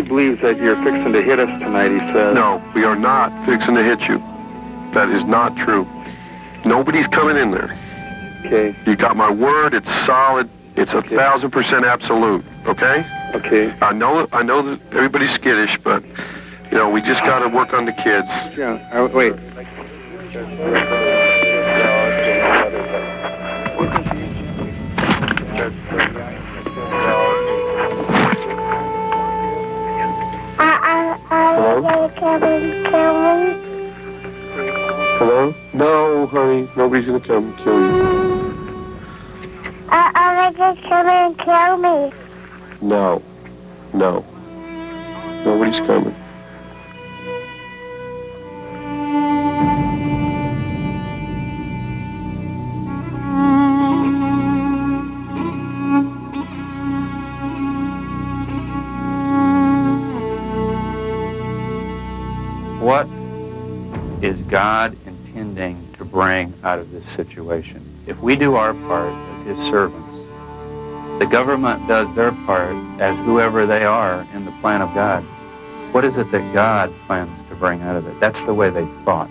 believes that you're fixing to hit us tonight, he says. No, we are not fixing to hit you. That is not true. Nobody's coming in there. Okay. You got my word. It's solid. It's 1,000% absolute. Okay? Okay. I know that everybody's skittish, but, you know, we just got to work on the kids. Yeah. Wait. Hello? Come and kill me. Hello? No, honey. Nobody's going to come and kill you. Are they just come and kill me? No. No. Nobody's coming. What is God intending to bring out of this situation? If we do our part as his servants, the government does their part as whoever they are in the plan of God. What is it that God plans to bring out of it? That's the way they thought.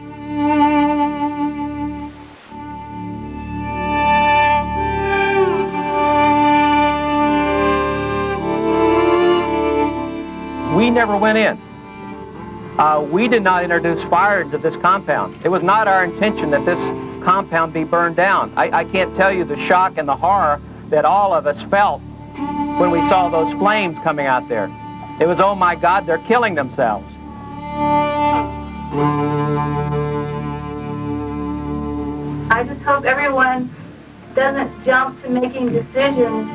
We never went in. We did not introduce fire into this compound. It was not our intention that this compound be burned down. I can't tell you the shock and the horror that all of us felt when we saw those flames coming out there. It was, oh my God, they're killing themselves. I just hope everyone doesn't jump to making decisions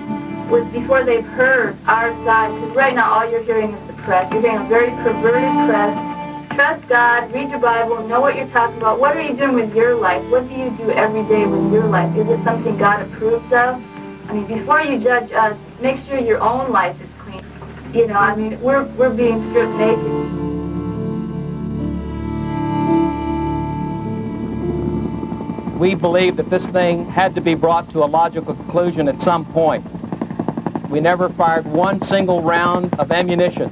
before they've heard our side, because right now all you're hearing is the press. You're hearing a very perverted press. Trust God, read your Bible, know what you're talking about. What are you doing with your life? What do you do every day with your life? Is it something God approves of? I mean, before you judge us, make sure your own life is clean. You know, I mean, we're being stripped naked. We believed that this thing had to be brought to a logical conclusion at some point. We never fired one single round of ammunition.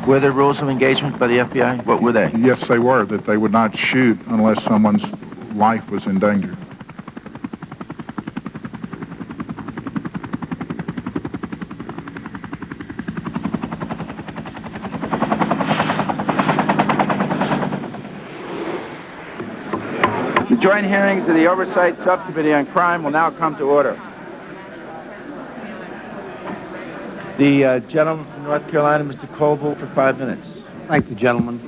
Were there rules of engagement by the FBI? What were they? Yes, they were, that they would not shoot unless someone's life was in danger. The joint hearings of the Oversight Subcommittee on Crime will now come to order. The gentleman from North Carolina, Mr. Coble, for 5 minutes. Thank the gentleman.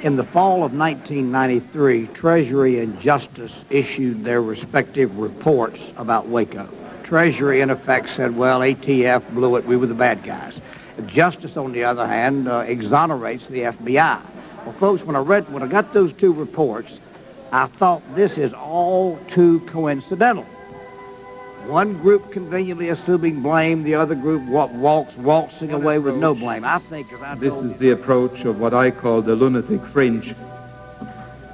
In the fall of 1993, Treasury and Justice issued their respective reports about Waco. Treasury, in effect, said, well, ATF blew it, we were the bad guys. Justice, on the other hand, exonerates the FBI. Well, folks, when I got those two reports, I thought this is all too coincidental. One group conveniently assuming blame, the other group waltzing away with no blame. I think this is the approach of what I call the lunatic fringe.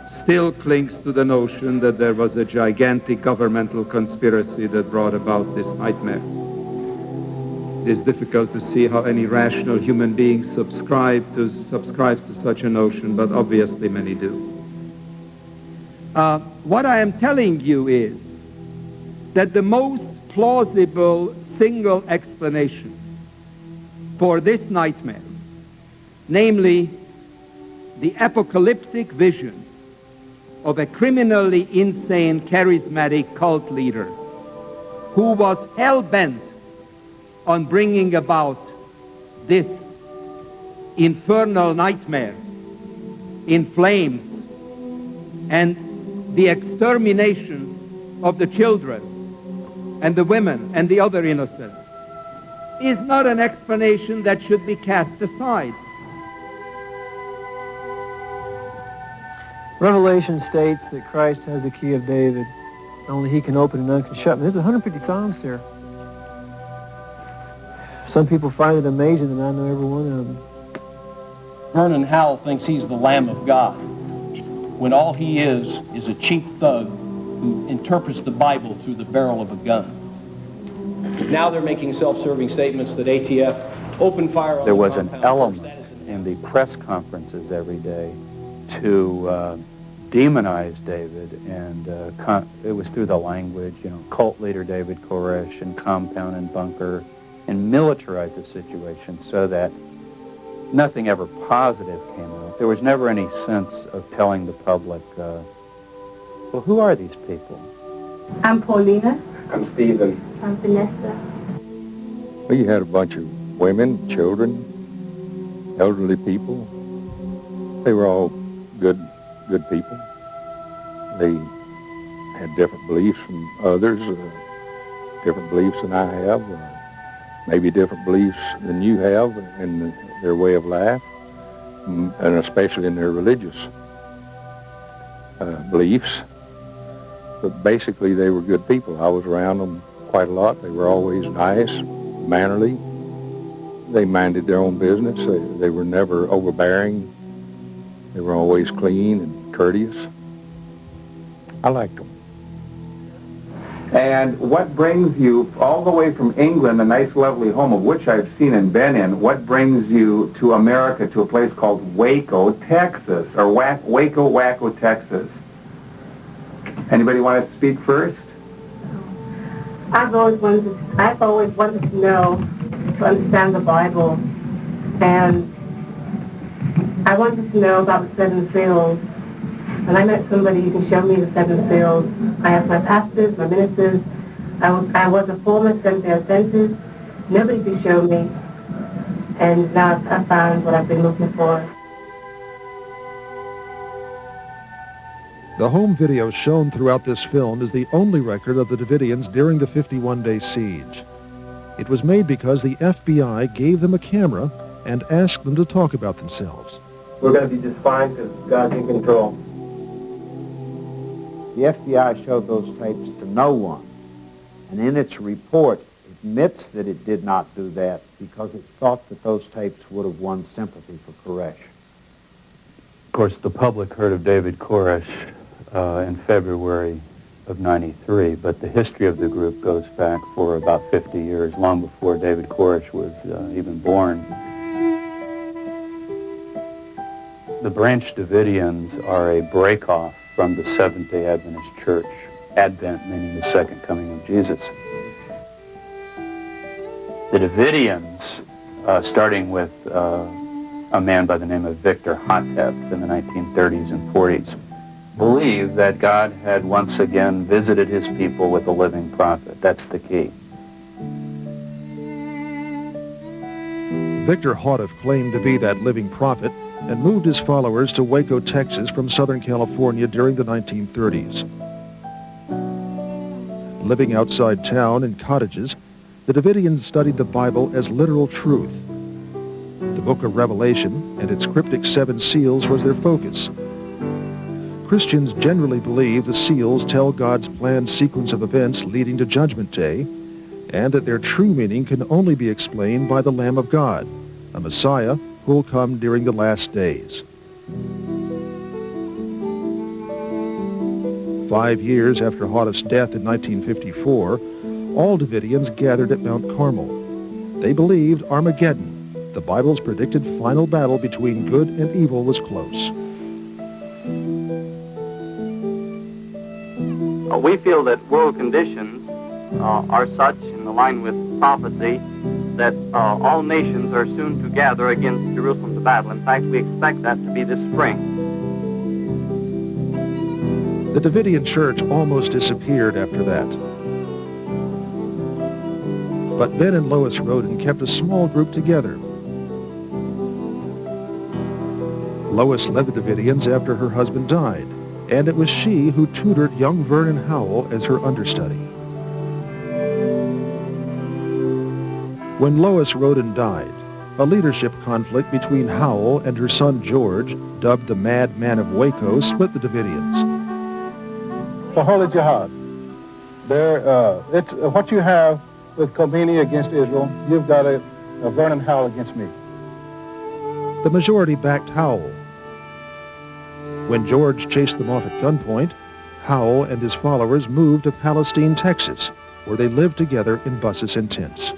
Still clings to the notion that there was a gigantic governmental conspiracy that brought about this nightmare. It is difficult to see how any rational human being subscribes to such a notion, but obviously many do. What I am telling you is that the most plausible single explanation for this nightmare, namely the apocalyptic vision of a criminally insane charismatic cult leader who was hell-bent on bringing about this infernal nightmare in flames and the extermination of the children and the women and the other innocents is not an explanation that should be cast aside. Revelation states that Christ has the key of David. Only he can open and none can shut. There's 150 Psalms there. Some people find it amazing, and I know every one of them. Vernon Howell thinks he's the Lamb of God, when all he is a cheap thug who interprets the Bible through the barrel of a gun. Now they're making self-serving statements that ATF opened fire on There the was an compound. element in the press conferences every day to demonize David, and it was through the language, cult leader David Koresh and compound and bunker, and militarize the situation so that nothing ever positive came out. There was never any sense of telling the public, well, who are these people? I'm Paulina. I'm Stephen. I'm Vanessa. Well, you had a bunch of women, children, elderly people. They were all good people. They had different beliefs from others, different beliefs than I have, maybe different beliefs than you have in their way of life, and especially in their religious beliefs. But basically, they were good people. I was around them quite a lot. They were always nice, mannerly. They minded their own business. They were never overbearing. They were always clean and courteous. I liked them. And what brings you all the way from England, a nice, lovely home of which I've seen and been in, what brings you to America, to a place called Waco, Texas, or Waco, Texas? Anybody want to speak first? I've always wanted to know, to understand the Bible, and I wanted to know about the 7 seals. And I met somebody who can show me the 7 seals. I asked my pastors, my ministers. I was a former Seventh-day Adventist. Nobody could show me. And now I found what I've been looking for. The home video shown throughout this film is the only record of the Davidians during the 51-day siege. It was made because the FBI gave them a camera and asked them to talk about themselves. We're going to be just fine because God's in control. The FBI showed those tapes to no one, and in its report admits that it did not do that because it thought that those tapes would have won sympathy for Koresh. Of course, the public heard of David Koresh in February of '93, but the history of the group goes back for about 50 years, long before David Koresh was even born. The Branch Davidians are a break-off from the Seventh-day Adventist Church, Advent meaning the second coming of Jesus. The Davidians, starting with a man by the name of Victor Hotep in the 1930s and 40s, believed that God had once again visited his people with a living prophet. That's the key. Victor Hotep claimed to be that living prophet and moved his followers to Waco, Texas from Southern California during the 1930s. Living outside town in cottages, the Davidians studied the Bible as literal truth. The book of Revelation and its cryptic 7 seals was their focus. Christians generally believe the seals tell God's planned sequence of events leading to Judgment Day, and that their true meaning can only be explained by the Lamb of God, a Messiah who will come during the last days. 5 years after Hotep's death in 1954, all Davidians gathered at Mount Carmel. They believed Armageddon, the Bible's predicted final battle between good and evil, was close. We feel that world conditions are such, in line with prophecy, that all nations are soon to gather against Jerusalem to battle. In fact, we expect that to be this spring. The Davidian church almost disappeared after that. But Ben and Lois Roden kept a small group together. Lois led the Davidians after her husband died, and it was she who tutored young Vernon Howell as her understudy. When Lois Roden died, a leadership conflict between Howell and her son George, dubbed the Mad Man of Waco, split the Davidians. So Holy Jihad, it's what you have with Khomeini against Israel, you've got a Vernon Howell against me. The majority backed Howell. When George chased them off at gunpoint, Howell and his followers moved to Palestine, Texas, where they lived together in buses and tents.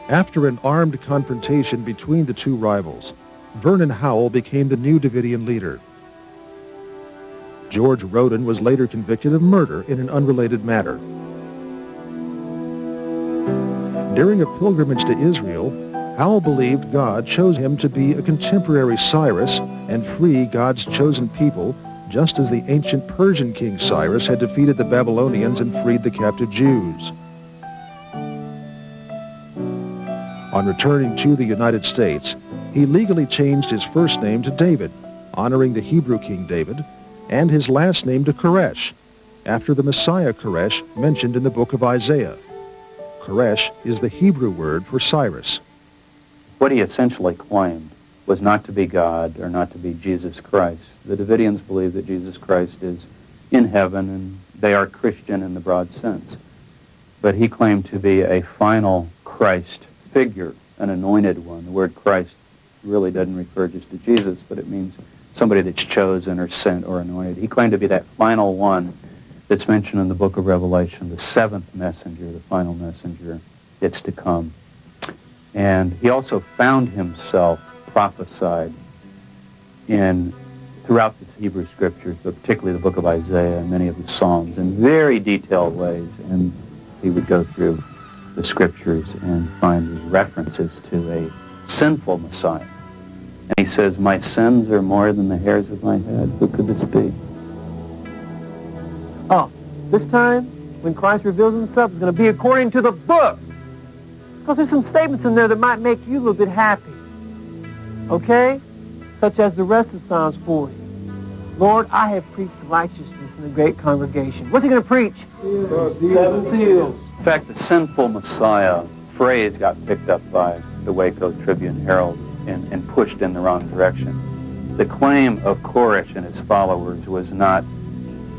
After an armed confrontation between the two rivals, Vernon Howell became the new Davidian leader. George Roden was later convicted of murder in an unrelated matter. During a pilgrimage to Israel, Howell believed God chose him to be a contemporary Cyrus and free God's chosen people, just as the ancient Persian king Cyrus had defeated the Babylonians and freed the captive Jews. On returning to the United States, he legally changed his first name to David, honoring the Hebrew King David, and his last name to Koresh, after the Messiah Koresh mentioned in the book of Isaiah. Koresh is the Hebrew word for Cyrus. What he essentially claimed was not to be God or not to be Jesus Christ. The Davidians believe that Jesus Christ is in heaven and they are Christian in the broad sense. But he claimed to be a final Christ figure, an anointed one. The word Christ really doesn't refer just to Jesus, but it means somebody that's chosen or sent or anointed. He claimed to be that final one that's mentioned in the book of Revelation, the seventh messenger, the final messenger that's to come. And he also found himself prophesied throughout the Hebrew Scriptures, but particularly the book of Isaiah and many of the Psalms, in very detailed ways. And he would go through the Scriptures and find these references to a sinful Messiah. And he says, "My sins are more than the hairs of my head." Who could this be? Oh, this time, when Christ reveals himself, it's going to be according to the book. Because there's some statements in there that might make you a little bit happy. Okay? Such as the rest of Psalms 40. Lord, I have preached righteousness in a great congregation. What's he going to preach? Seven seals. In fact, the sinful Messiah phrase got picked up by the Waco Tribune-Herald and pushed in the wrong direction. The claim of Koresh and his followers was not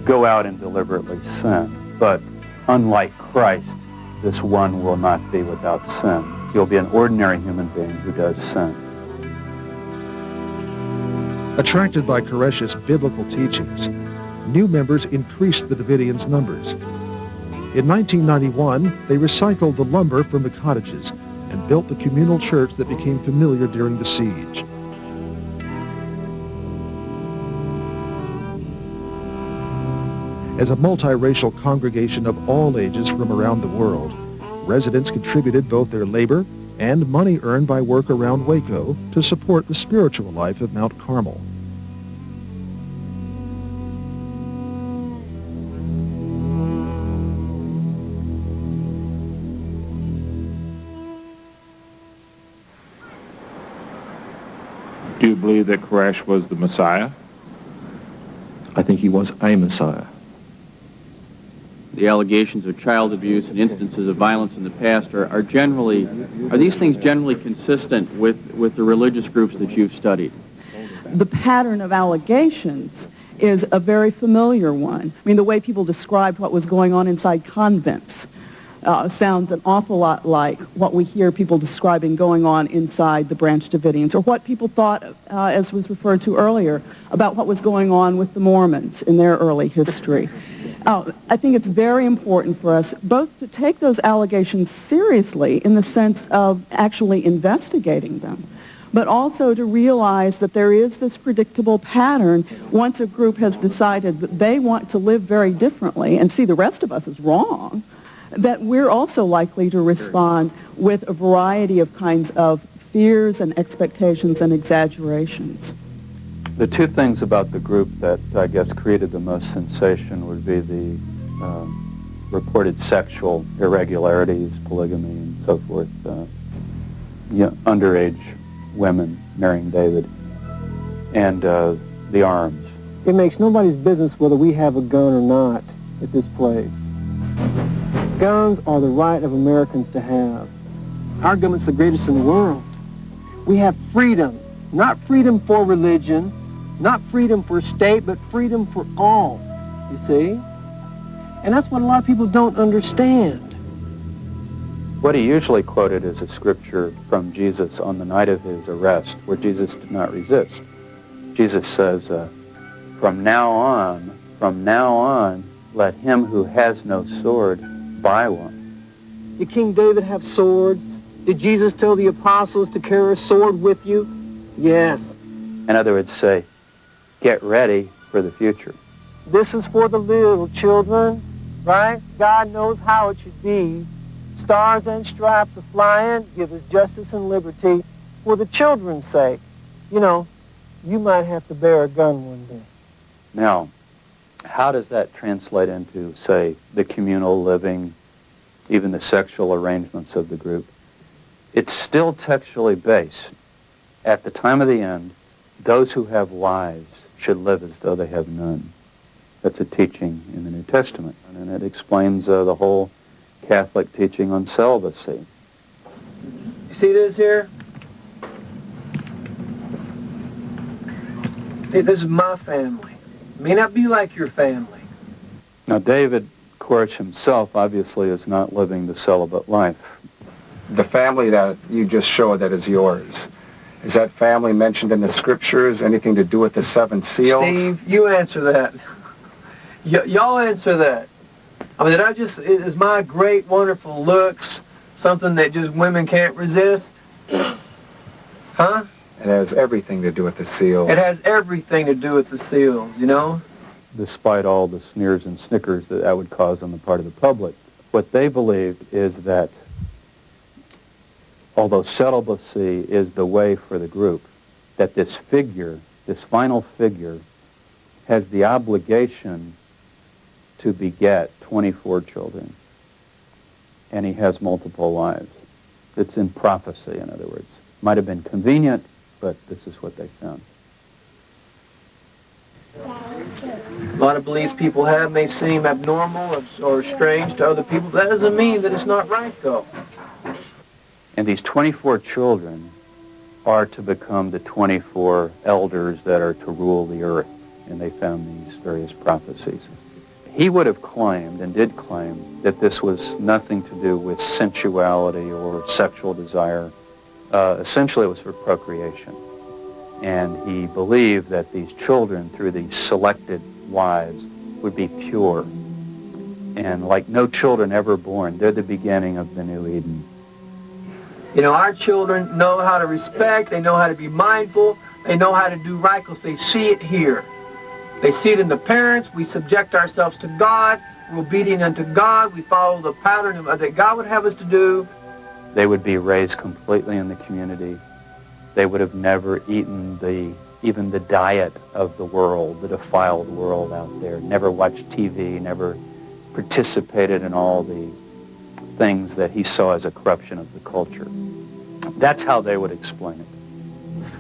go out and deliberately sin, but unlike Christ, this one will not be without sin. He'll be an ordinary human being who does sin. Attracted by Koresh's biblical teachings, new members increased the Davidians' numbers. In 1991, they recycled the lumber from the cottages and built the communal church that became familiar during the siege. As a multiracial congregation of all ages from around the world, residents contributed both their labor and money earned by work around Waco to support the spiritual life of Mount Carmel. Do you believe that Koresh was the Messiah? I think he was a Messiah. The allegations of child abuse and instances of violence in the past are these things generally consistent with the religious groups that you've studied? The pattern of allegations is a very familiar one. I mean, the way people described what was going on inside convents sounds an awful lot like what we hear people describing going on inside the Branch Davidians, or what people thought, as was referred to earlier, about what was going on with the Mormons in their early history. I think it's very important for us both to take those allegations seriously in the sense of actually investigating them, but also to realize that there is this predictable pattern once a group has decided that they want to live very differently and see the rest of us as wrong, that we're also likely to respond with a variety of kinds of fears and expectations and exaggerations. The two things about the group that I guess created the most sensation would be the reported sexual irregularities, polygamy, and so forth, underage women marrying David, and the arms. It makes nobody's business whether we have a gun or not at this place. Guns are the right of Americans to have. Our government's the greatest in the world. We have freedom, not freedom for religion, not freedom for state, but freedom for all, you see? And that's what a lot of people don't understand. What he usually quoted is a scripture from Jesus on the night of his arrest, where Jesus did not resist. Jesus says, from now on, let him who has no sword buy one. Did King David have swords? Did Jesus tell the apostles to carry a sword with you? Yes. In other words, say, get ready for the future. This is for the little children, right? God knows how it should be. Stars and stripes are flying, give us justice and liberty for the children's sake. You know, you might have to bear a gun one day. Now, how does that translate into, say, the communal living, even the sexual arrangements of the group? It's still textually based. At the time of the end, those who have wives should live as though they have none. That's a teaching in the New Testament, and it explains the whole Catholic teaching on celibacy. You see this here? Hey, this is my family. It may not be like your family. Now, David Koresh himself obviously is not living the celibate life. The family that you just showed that is yours, is that family mentioned in the scriptures? Anything to do with the 7 seals? Steve, you answer that. Y'all answer that. I mean, is my great, wonderful looks something that just women can't resist? Huh? It has everything to do with the seals. It has everything to do with the seals, you know? Despite all the sneers and snickers that would cause on the part of the public, what they believed is that although celibacy is the way for the group, that this figure, this final figure, has the obligation to beget 24 children. And he has multiple wives. It's in prophecy, in other words. Might have been convenient, but this is what they found. A lot of beliefs people have may seem abnormal or strange to other people. That doesn't mean that it's not right, though. And these 24 children are to become the 24 elders that are to rule the earth. And they found these various prophecies. He would have claimed, and did claim, that this was nothing to do with sensuality or sexual desire. Essentially, it was for procreation. And he believed that these children, through these selected wives, would be pure. And like no children ever born, they're the beginning of the new Eden. You know, our children know how to respect, they know how to be mindful, they know how to do right because they see it here. They see it in the parents. We subject ourselves to God. We're obedient unto God. We follow the pattern that God would have us to do. They would be raised completely in the community. They would have never eaten even the diet of the world, the defiled world out there, never watched TV, never participated in all the things that he saw as a corruption of the culture. That's how they would explain it.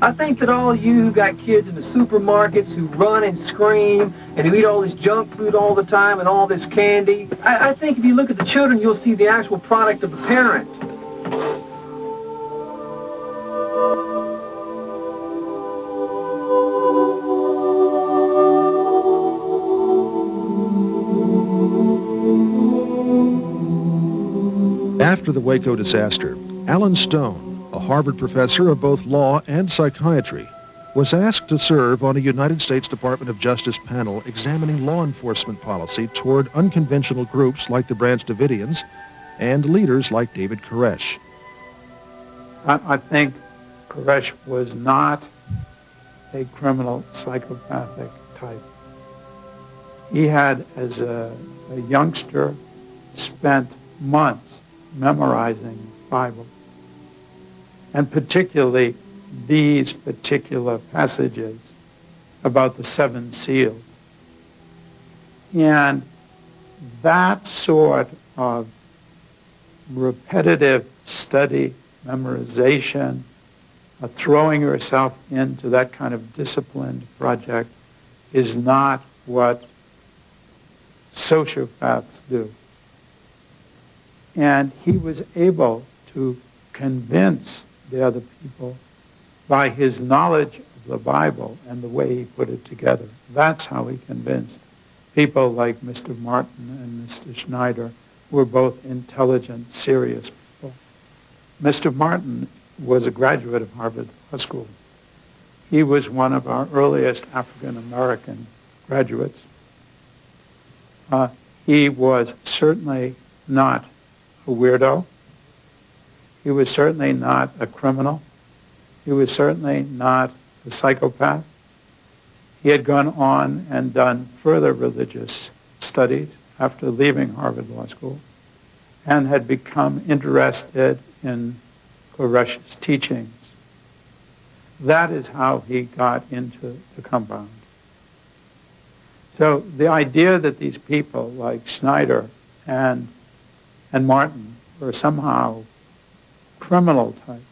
I think that all you who got kids in the supermarkets who run and scream and who eat all this junk food all the time and all this candy, I think if you look at the children, you'll see the actual product of the parent. After the Waco disaster, Alan Stone, a Harvard professor of both law and psychiatry, was asked to serve on a United States Department of Justice panel examining law enforcement policy toward unconventional groups like the Branch Davidians and leaders like David Koresh. I think Koresh was not a criminal psychopathic type. He had, as a youngster, spent months memorizing the Bible, and particularly these particular passages about the 7 seals. And that sort of repetitive study, memorization, throwing yourself into that kind of disciplined project is not what sociopaths do. And he was able to convince the other people by his knowledge of the Bible and the way he put it together. That's how he convinced people like Mr. Martin and Mr. Schneider, who were both intelligent, serious people. Mr. Martin was a graduate of Harvard Law School. He was one of our earliest African-American graduates. He was certainly not a weirdo. He was certainly not a criminal. He was certainly not a psychopath. He had gone on and done further religious studies after leaving Harvard Law School and had become interested in Koresh's teachings. That is how he got into the compound. So the idea that these people like Snyder and Martin were somehow criminal types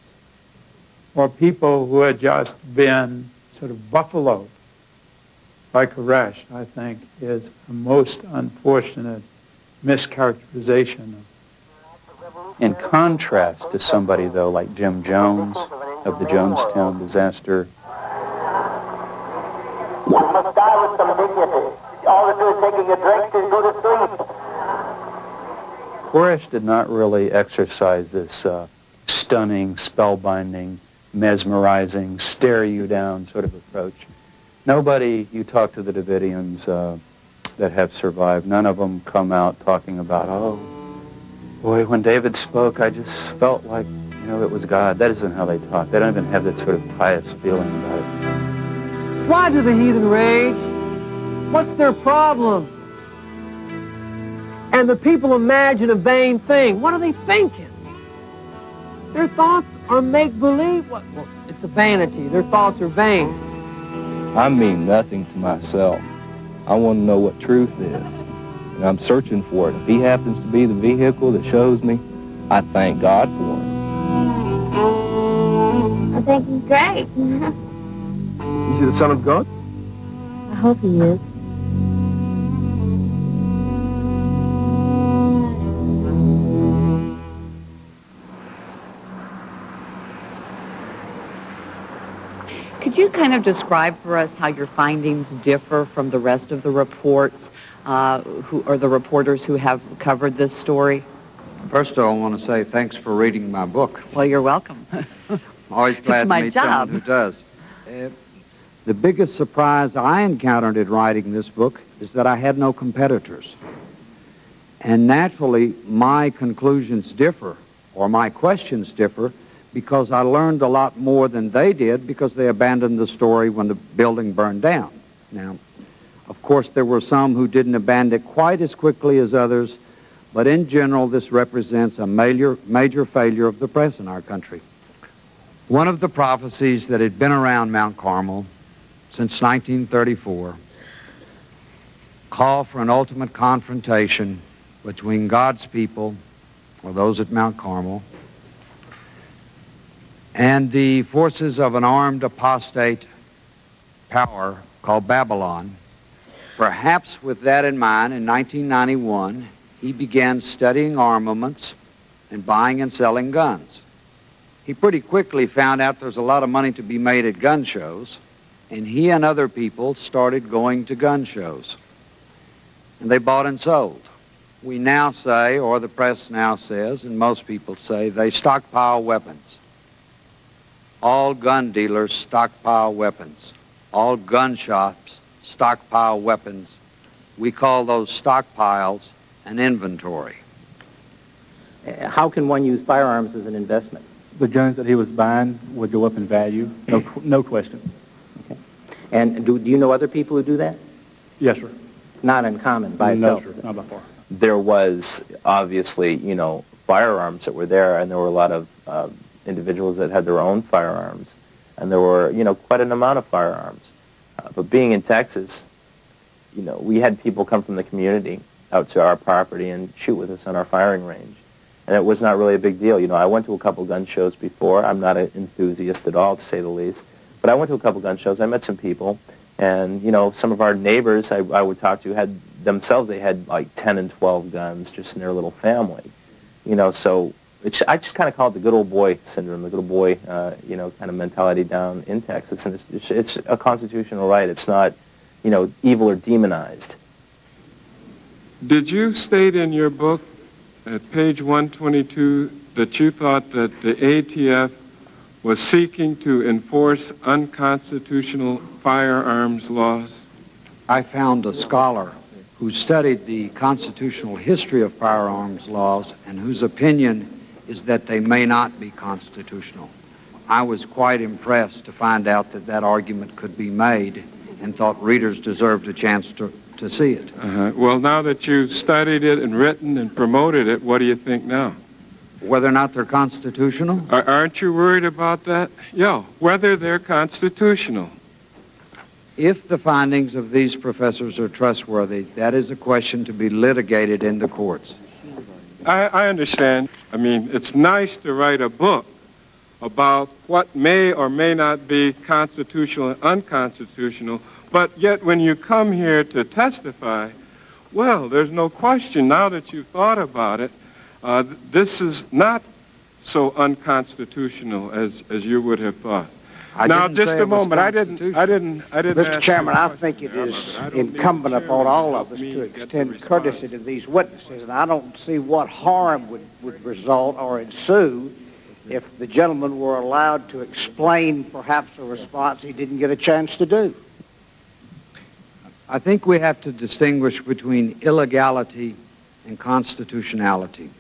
or people who had just been sort of buffaloed by Koresh, I think, is a most unfortunate mischaracterization. In contrast to somebody, though, like Jim Jones of the Jonestown disaster, You must die with some dignity. All to do is taking a drink and go to sleep. Koresh did not really exercise this stunning, spellbinding, mesmerizing, stare-you-down sort of approach. Nobody, you talk to the Davidians that have survived, none of them come out talking about, oh, boy, when David spoke, I just felt like, you know, it was God. That isn't how they talk. They don't even have that sort of pious feeling about it. Why do the heathen rage? What's their problem? And the people imagine a vain thing. What are they thinking? Their thoughts are make-believe. Well, it's a vanity. Their thoughts are vain. I mean nothing to myself. I want to know what truth is, and I'm searching for it. If he happens to be the vehicle that shows me, I thank God for it. I think he's great. Is he the Son of God? I hope he is. Could you kind of describe for us how your findings differ from the rest of the reports, the reporters who have covered this story? First of all, I want to say thanks for reading my book. Well, you're welcome. Always glad It's my to meet job. someone who does. The biggest surprise I encountered in writing this book is that I had no competitors. And naturally, my conclusions differ, or my questions differ, because I learned a lot more than they did because they abandoned the story when the building burned down. Now, of course, there were some who didn't abandon it quite as quickly as others, but in general, this represents a major failure of the press in our country. One of the prophecies that had been around Mount Carmel since 1934 called for an ultimate confrontation between God's people, or those at Mount Carmel, and the forces of an armed apostate power called Babylon. Perhaps with that in mind, in 1991, he began studying armaments and buying and selling guns. He pretty quickly found out there's a lot of money to be made at gun shows, and he and other people started going to gun shows. And they bought and sold. We now say, or the press now says, and most people say, they stockpile weapons. All gun dealers stockpile weapons. All gun shops stockpile weapons. We call those stockpiles an inventory. How can one use firearms as an investment? The guns that he was buying would go up in value, no question. Okay. And do you know other people who do that? Yes, sir. Not uncommon by itself. No, sir, not by far. There was obviously, firearms that were there, and there were a lot of individuals that had their own firearms, and there were, quite an amount of firearms. But being in Texas, we had people come from the community out to our property and shoot with us on our firing range. And it was not really a big deal. I went to a couple gun shows before. I'm not an enthusiast at all, to say the least. But I went to a couple gun shows. I met some people. And, some of our neighbors I would talk to had themselves, they had like 10 and 12 guns just in their little family. So I just kind of call it the good old boy syndrome, the good old boy, kind of mentality down in Texas. And it's a constitutional right. It's not, evil or demonized. Did you state in your book at page 122 that you thought that the ATF was seeking to enforce unconstitutional firearms laws? I found a scholar who studied the constitutional history of firearms laws and whose opinion is that they may not be constitutional. I was quite impressed to find out that that argument could be made and thought readers deserved a chance to see it. Well, now that you've studied it and written and promoted it, what do you think now? Whether or not they're constitutional? Aren't you worried about that? Yeah, whether they're constitutional. If the findings of these professors are trustworthy, that is a question to be litigated in the courts. I understand. I mean, it's nice to write a book about what may or may not be constitutional and unconstitutional, but yet when you come here to testify, well, there's no question now that you've thought about it, this is not so unconstitutional as you would have thought. Now, just a moment. I didn't. Mr. Chairman, I think it is incumbent upon all of us to extend courtesy to these witnesses, and I don't see what harm would result or ensue if the gentleman were allowed to explain perhaps a response he didn't get a chance to do. I think we have to distinguish between illegality and constitutionality.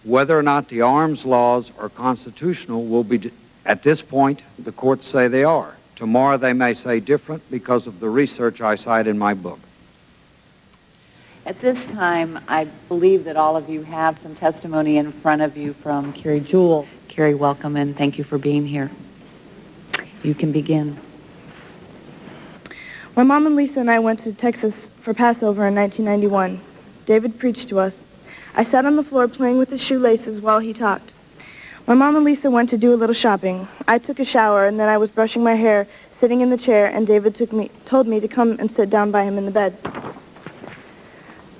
Whether or not the arms laws are constitutional will be, at this point, the courts say they are. Tomorrow they may say different because of the research I cite in my book. At this time, I believe that all of you have some testimony in front of you from Carrie Jewell. Carrie, welcome and thank you for being here. You can begin. My mom and Lisa and I went to Texas for Passover in 1991. David preached to us. I sat on the floor playing with his shoelaces while he talked. My mom and Lisa went to do a little shopping. I took a shower, and then I was brushing my hair, sitting in the chair, and David told me to come and sit down by him in the bed.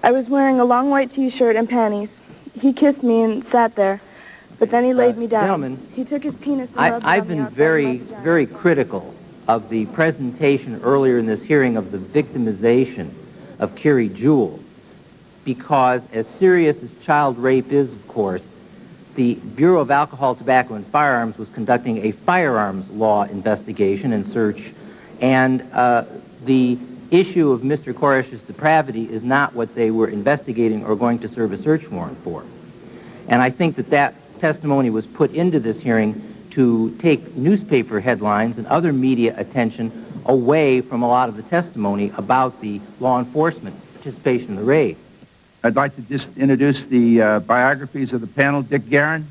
I was wearing a long white T-shirt and panties. He kissed me and sat there, but then he laid me down. Gentlemen, he took his penis and rubbed it I've on the been outside of my vagina. very critical of the presentation earlier in this hearing of the victimization of Carrie Jewell, because as serious as child rape is, of course, the Bureau of Alcohol, Tobacco, and Firearms was conducting a firearms law investigation and search, and the issue of Mr. Koresh's depravity is not what they were investigating or going to serve a search warrant for. And I think that that testimony was put into this hearing to take newspaper headlines and other media attention away from a lot of the testimony about the law enforcement participation in the raid. I'd like to just introduce the biographies of the panel. Dick Guerin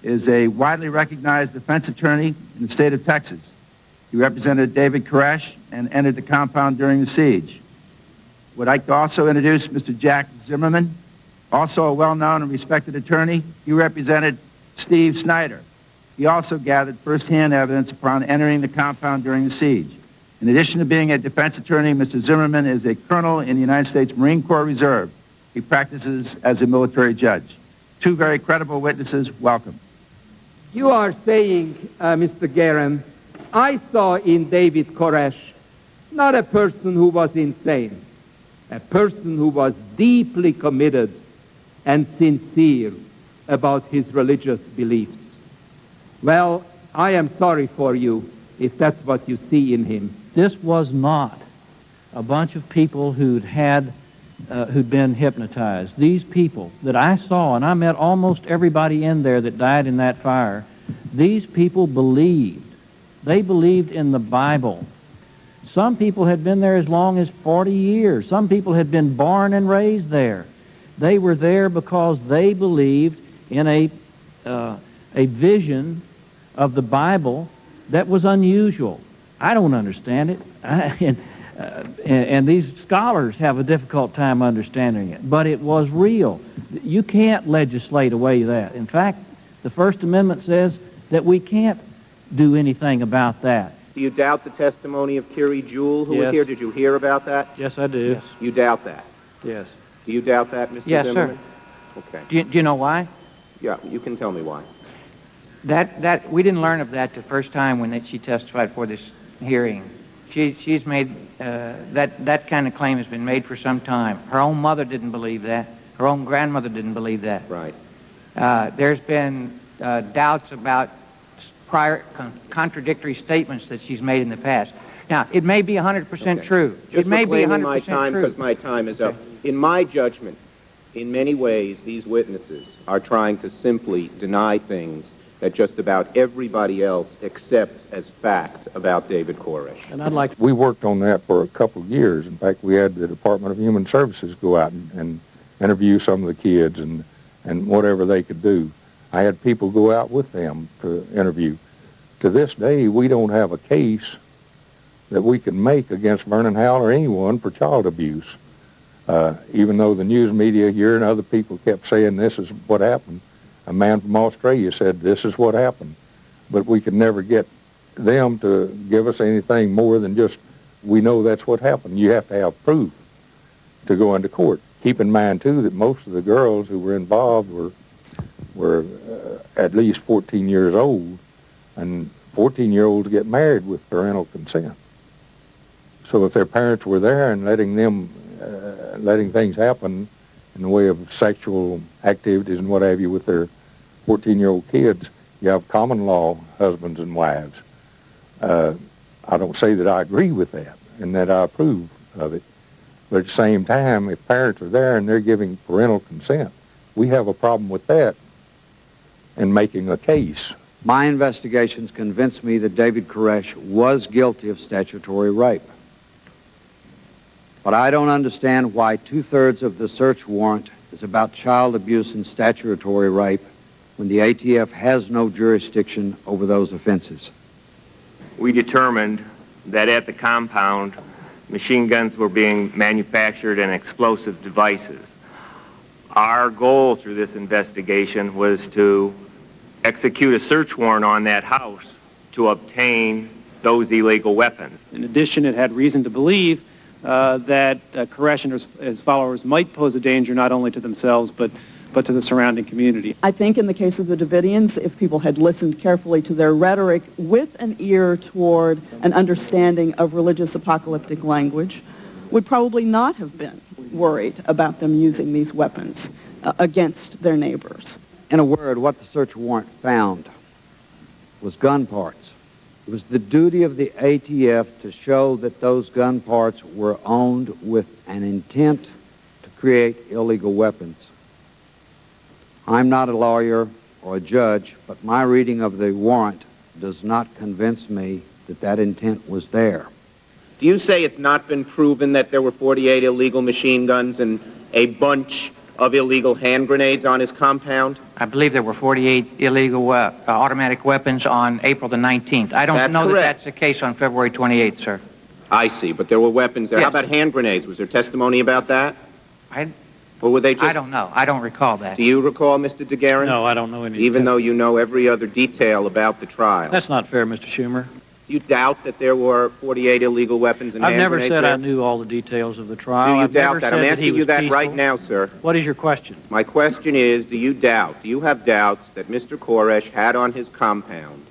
is a widely recognized defense attorney in the state of Texas. He represented David Koresh and entered the compound during the siege. Would like to also introduce Mr. Jack Zimmerman, also a well-known and respected attorney. He represented Steve Snyder. He also gathered first-hand evidence upon entering the compound during the siege. In addition to being a defense attorney, Mr. Zimmerman is a colonel in the United States Marine Corps Reserve. He practices as a military judge. Two very credible witnesses. Welcome. You are saying, Mr. Guerin, I saw in David Koresh not a person who was insane, a person who was deeply committed and sincere about his religious beliefs. Well, I am sorry for you if that's what you see in him. This was not a bunch of people who'd been hypnotized. These people that I saw, and I met almost everybody in there that died in that fire, these people believed. They believed in the Bible. Some people had been there as long as 40 years. Some people had been born and raised there. They were there because they believed in a vision of the Bible that was unusual. I don't understand it. And these scholars have a difficult time understanding it. But it was real. You can't legislate away that. In fact, the First Amendment says that we can't do anything about that. Do you doubt the testimony of Carrie Jewell, who was Yes. here? Did you hear about that? Yes, I do. Yes. You doubt that? Yes. Do you doubt that, Mr. Yes, Zimmerman? sir. Okay. Do you know why? Yeah, you can tell me why. That we didn't learn of that the first time when she testified for this hearing. She's made that kind of claim has been made for some time. Her own mother didn't believe that. Her own grandmother didn't believe that. Right. There's been doubts about prior contradictory statements that she's made in the past. Now, it may be 100% true. Just it may be reclaiming 100% my time true. because my time is up. In my judgment, in many ways, these witnesses are trying to simply deny things that just about everybody else accepts as fact about David Koresh. And I'd like... We worked on that for a couple of years. In fact, we had the Department of Human Services go out and interview some of the kids and whatever they could do. I had people go out with them to interview. To this day, we don't have a case that we can make against Vernon Howell or anyone for child abuse. Even though the news media here and other people kept saying this is what happened. A man from Australia said this is what happened. But we could never get them to give us anything more than just, we know that's what happened. You have to have proof to go into court. Keep in mind, too, that most of the girls who were involved were at least 14 years old, and 14-year-olds get married with parental consent. So if their parents were there and letting things happen in the way of sexual activities and what have you with their 14-year-old kids, you have common law husbands and wives. I don't say that I agree with that and that I approve of it, but at the same time, if parents are there and they're giving parental consent, we have a problem with that in making a case. My investigations convinced me that David Koresh was guilty of statutory rape. But I don't understand why 2/3 of the search warrant is about child abuse and statutory rape when the ATF has no jurisdiction over those offenses. We determined that at the compound, machine guns were being manufactured and explosive devices. Our goal through this investigation was to execute a search warrant on that house to obtain those illegal weapons. In addition, it had reason to believe that Koresh and his followers might pose a danger not only to themselves but to the surrounding community. I think in the case of the Davidians, if people had listened carefully to their rhetoric with an ear toward an understanding of religious apocalyptic language, would probably not have been worried about them using these weapons against their neighbors. In a word, what the search warrant found was gun parts. It was the duty of the ATF to show that those gun parts were owned with an intent to create illegal weapons. I'm not a lawyer or a judge, but my reading of the warrant does not convince me that that intent was there. Do you say it's not been proven that there were 48 illegal machine guns and a bunch of illegal hand grenades on his compound? I believe there were 48 illegal automatic weapons on April the 19th. I don't know that that's the case on February 28th, sir. I see, but there were weapons there. Yes. How about hand grenades? Was there testimony about that? Or were they just... I don't know. I don't recall that. Do you recall, Mr. DeGuerin? No, I don't know any. Even though you know every other detail about the trial. That's not fair, Mr. Schumer. Do you doubt that there were 48 illegal weapons and hand grenades? I've never said there? I knew all the details of the trial. Do you doubt never that? said I'm asking you that peaceful. right now, sir. What is your question? My question is, do you have doubts that Mr. Koresh had on his compound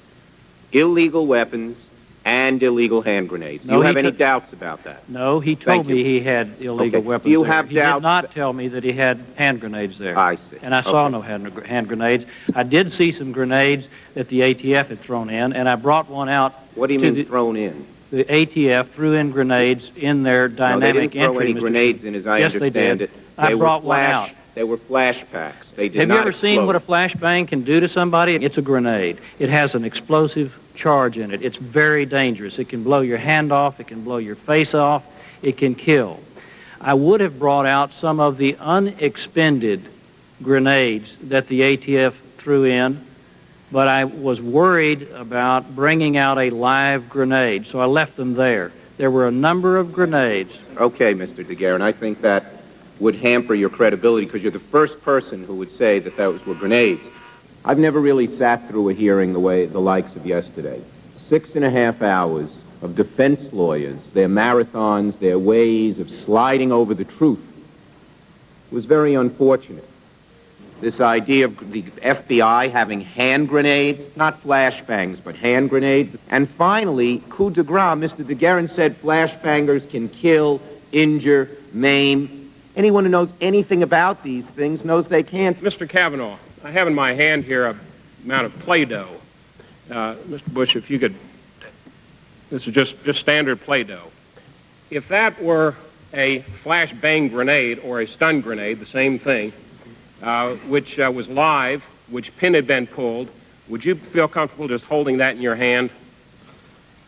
illegal weapons and illegal hand grenades? Do you have any doubts about that? No, he told me he had illegal weapons. Do you there. have He doubts? did not tell me that he had hand grenades there. I see. And I saw no hand grenades. I did see some grenades that the ATF had thrown in, and I brought one out. What do you mean thrown in? The ATF threw in grenades in their dynamic entry. No, they didn't throw any grenades in, as I understand it. I brought one out. They were flash packs. They did Have not you ever seen what a flashbang can do to somebody? It's a grenade. It has an explosive charge in it. It's very dangerous. It can blow your hand off. It can blow your face off. It can kill. I would have brought out some of the unexpended grenades that the ATF threw in, but I was worried about bringing out a live grenade, so I left them there. There were a number of grenades. Okay, Mr. DeGuerin, I think that would hamper your credibility because you're the first person who would say that those were grenades. I've never really sat through a hearing the likes of yesterday. 6.5 hours of defense lawyers, their marathons, their ways of sliding over the truth. It was very unfortunate. This idea of the FBI having hand grenades, not flashbangs, but hand grenades. And finally, coup de grace, Mr. DeGuerin said flashbangers can kill, injure, maim. Anyone who knows anything about these things knows they can't. Mr. Kavanaugh, I have in my hand here a amount of Play-Doh. Mr. Bush, if you could, this is just standard Play-Doh. If that were a flashbang grenade or a stun grenade, the same thing, which was live, which pin had been pulled, would you feel comfortable just holding that in your hand?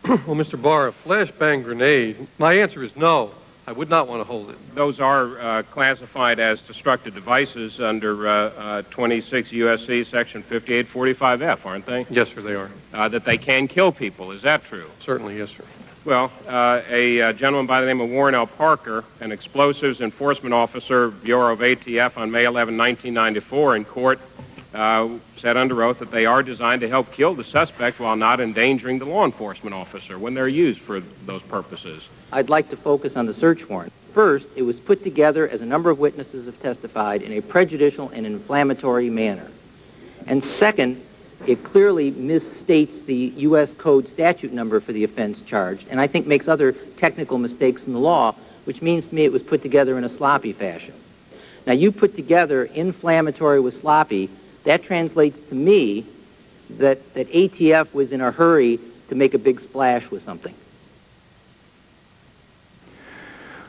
Well, Mr. Barr, a flashbang grenade, my answer is no. I would not want to hold it. Those are classified as destructive devices under 26 U.S.C. Section 5845F, aren't they? Yes, sir, they are. That they can kill people. Is that true? Certainly, yes, sir. Well, a gentleman by the name of Warren L. Parker, an explosives enforcement officer, Bureau of ATF, on May 11, 1994, in court, said under oath that they are designed to help kill the suspect while not endangering the law enforcement officer when they're used for those purposes. I'd like to focus on the search warrant. First, it was put together, as a number of witnesses have testified, in a prejudicial and inflammatory manner. And second, it clearly misstates the U.S. Code statute number for the offense charged, and I think makes other technical mistakes in the law, which means to me it was put together in a sloppy fashion. Now, you put together inflammatory with sloppy, that translates to me that ATF was in a hurry to make a big splash with something.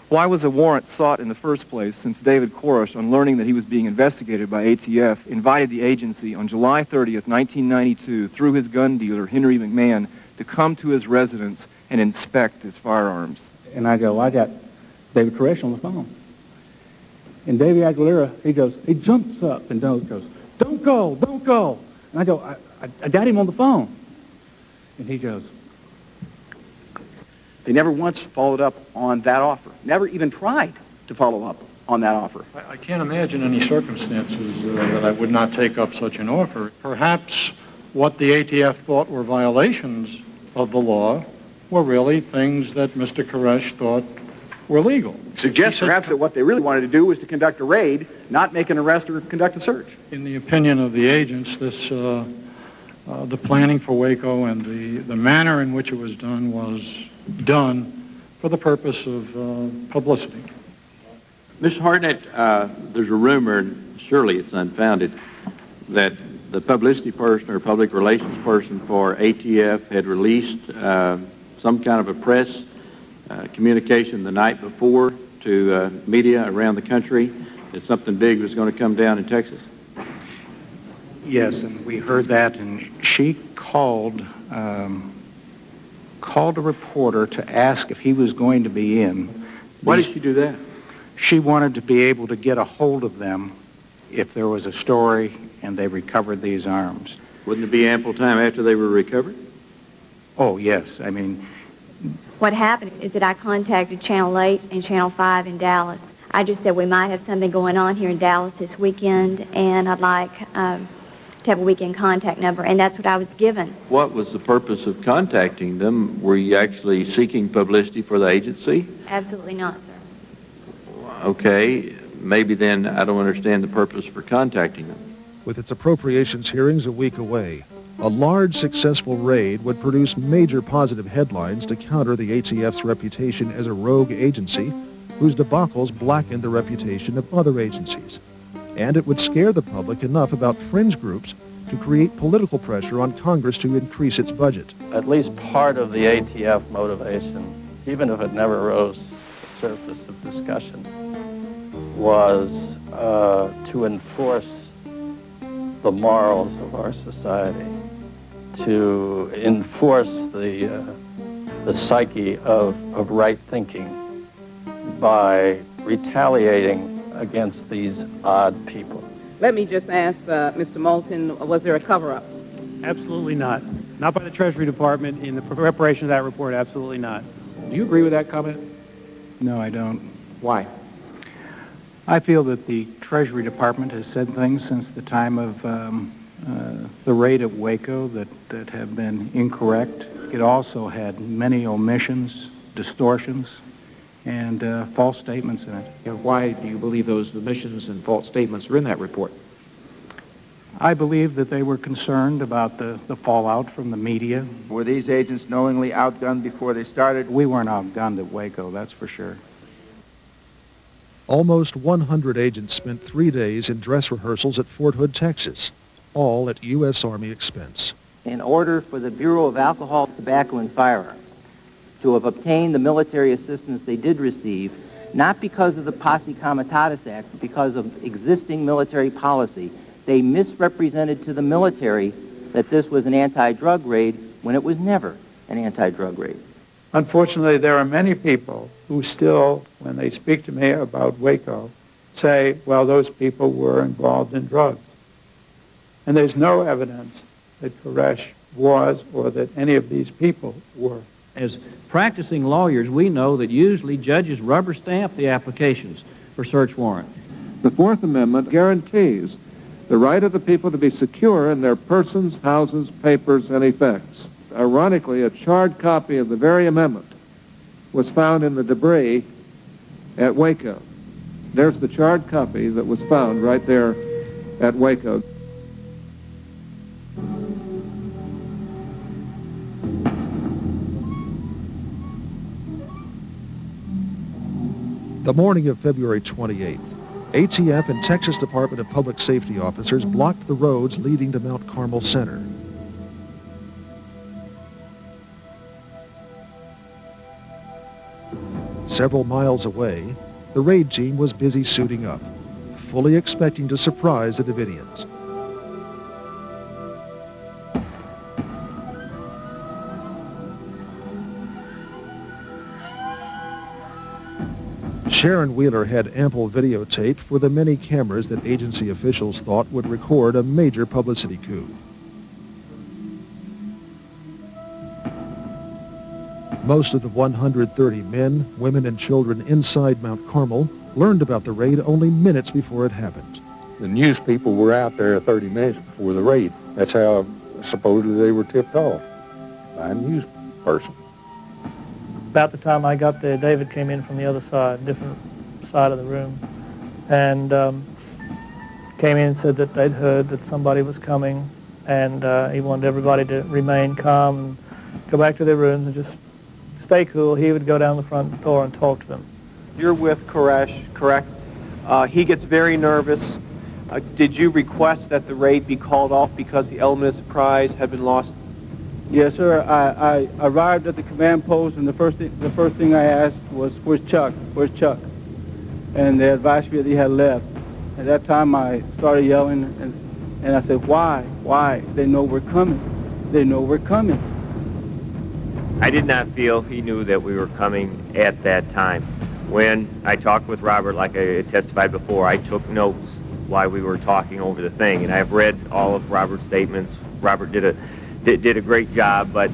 Why was a warrant sought in the first place, since David Koresh, on learning that he was being investigated by ATF, invited the agency on July 30th, 1992, through his gun dealer, Henry McMahon, to come to his residence and inspect his firearms? And I go, I got David Koresh on the phone. And Davey Aguilera, he jumps up and goes, don't go, don't go. And I go, I got him on the phone. And he goes, they never once followed up on that offer, never even tried to follow up on that offer. I can't imagine any circumstances that I would not take up such an offer. Perhaps what the ATF thought were violations of the law were really things that Mr. Koresh thought were legal. Suggests perhaps that what they really wanted to do was to conduct a raid, not make an arrest or conduct a search. In the opinion of the agents, this, the planning for Waco and the manner in which it was done for the purpose of publicity. Mr. Hartnett, there's a rumor, and surely it's unfounded, that the publicity person or public relations person for ATF had released some kind of a press communication the night before to media around the country that something big was going to come down in Texas. Yes, and we heard that, and she called a reporter to ask if he was going to be in. Why did she do that? She wanted to be able to get a hold of them if there was a story and they recovered these arms. Wouldn't it be ample time after they were recovered? Oh, yes. I mean, What happened is that I contacted Channel 8 and Channel 5 in Dallas. I just said we might have something going on here in Dallas this weekend, and I'd like to have a weekend contact number, and that's what I was given. What was the purpose of contacting them? Were you actually seeking publicity for the agency? Absolutely not, sir. Okay, maybe then I don't understand the purpose for contacting them. With its appropriations hearings a week away, a large successful raid would produce major positive headlines to counter the ATF's reputation as a rogue agency whose debacles blackened the reputation of other agencies. And it would scare the public enough about fringe groups to create political pressure on Congress to increase its budget. At least part of the ATF motivation, even if it never rose to the surface of discussion, was to enforce the morals of our society, to enforce the psyche of right thinking by retaliating against these odd people. Let me just ask Mr. Moulton, was there a cover-up? absolutely not. Not by the Treasury Department in the preparation of that report, absolutely not. Do you agree with that comment? No, I don't. Why? I feel that the Treasury Department has said things since the time of the raid at Waco that have been incorrect. It also had many omissions, distortions, and false statements in it. And why do you believe those omissions and false statements are in that report? I believe that they were concerned about the fallout from the media. Were these agents knowingly outgunned before they started? We weren't outgunned at Waco, that's for sure. Almost 100 agents spent 3 days in dress rehearsals at Fort Hood, Texas, all at U.S. Army expense. In order for the Bureau of Alcohol, Tobacco, and Firearms to have obtained the military assistance they did receive, not because of the Posse Comitatus Act, but because of existing military policy. They misrepresented to the military that this was an anti-drug raid when it was never an anti-drug raid. Unfortunately, there are many people who still, when they speak to me about Waco, say, well, those people were involved in drugs. And there's no evidence that Koresh was or that any of these people were. As practicing lawyers, we know that usually judges rubber stamp the applications for search warrant. The Fourth Amendment guarantees the right of the people to be secure in their persons, houses, papers, and effects. Ironically, a charred copy of the very amendment was found in the debris at Waco. There's the charred copy that was found right there at Waco. The morning of February 28th, ATF and Texas Department of Public Safety officers blocked the roads leading to Mount Carmel Center. Several miles away, the raid team was busy suiting up, fully expecting to surprise the Davidians. Sharon Wheeler had ample videotape for the many cameras that agency officials thought would record a major publicity coup. Most of the 130 men, women, and children inside Mount Carmel learned about the raid only minutes before it happened. The news people were out there 30 minutes before the raid. That's how supposedly they were tipped off by a news person. About the time I got there, David came in from the other side, different side of the room, and came in and said that they'd heard that somebody was coming, and he wanted everybody to remain calm and go back to their rooms and just stay cool. He would go down the front door and talk to them. You're with Koresh, correct? He gets very nervous. Did you request that the raid be called off because the element of surprise had been lost? Yes, sir. I arrived at the command post, and the first thing I asked was, "Where's Chuck? Where's Chuck?" And they advised me that he had left. At that time, I started yelling, and I said, "Why? Why? They know we're coming. They know we're coming." I did not feel he knew that we were coming at that time. When I talked with Robert, like I testified before, I took notes while we were talking over the thing, and I've read all of Robert's statements. Robert did a great job, but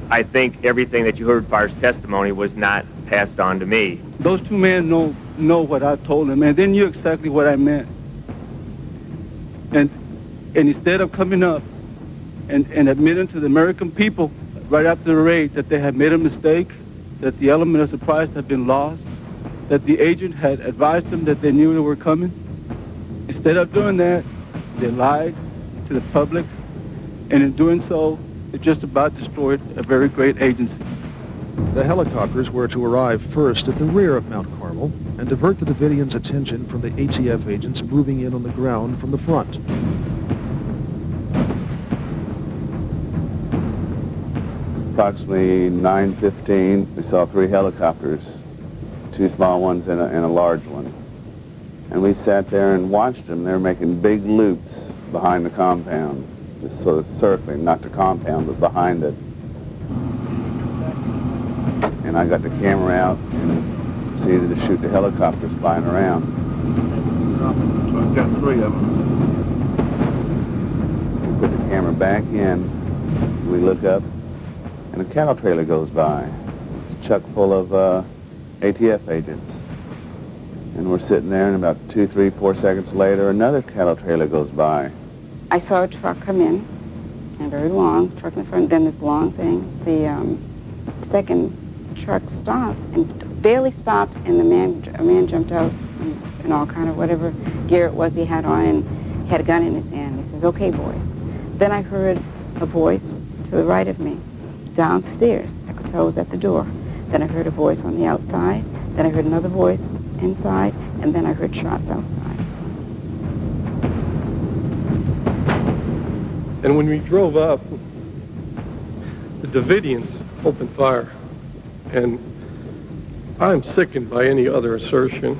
I think everything that you heard as far as testimony was not passed on to me. Those two men know what I told them, and they knew exactly what I meant. And instead of coming up and admitting to the American people right after the raid that they had made a mistake, that the element of surprise had been lost, that the agent had advised them that they knew they were coming, instead of doing that, they lied to the public, and in doing so, it just about destroyed a very great agency. The helicopters were to arrive first at the rear of Mount Carmel and divert the Davidians' attention from the ATF agents moving in on the ground from the front. Approximately 9:15, we saw 3 helicopters, 2 small ones and a large one. And we sat there and watched them. They were making big loops behind the compound, just sort of circling, not the compound, but behind it. And I got the camera out and proceeded to shoot the helicopters flying around. So I've got 3 of them. We put the camera back in, we look up, and a cattle trailer goes by. It's chock full of ATF agents. And we're sitting there, and about 2, 3, 4 seconds later, another cattle trailer goes by. I saw a truck come in, and very long, truck in the front, then this long thing. The second truck stopped, and barely stopped, and a man jumped out in all kind of whatever gear it was he had on, and had a gun in his hand. He says, "Okay, boys." Then I heard a voice to the right of me, downstairs. I could tell it was at the door. Then I heard a voice on the outside. Then I heard another voice inside, and then I heard shots outside. And when we drove up, the Davidians opened fire. And I'm sickened by any other assertion.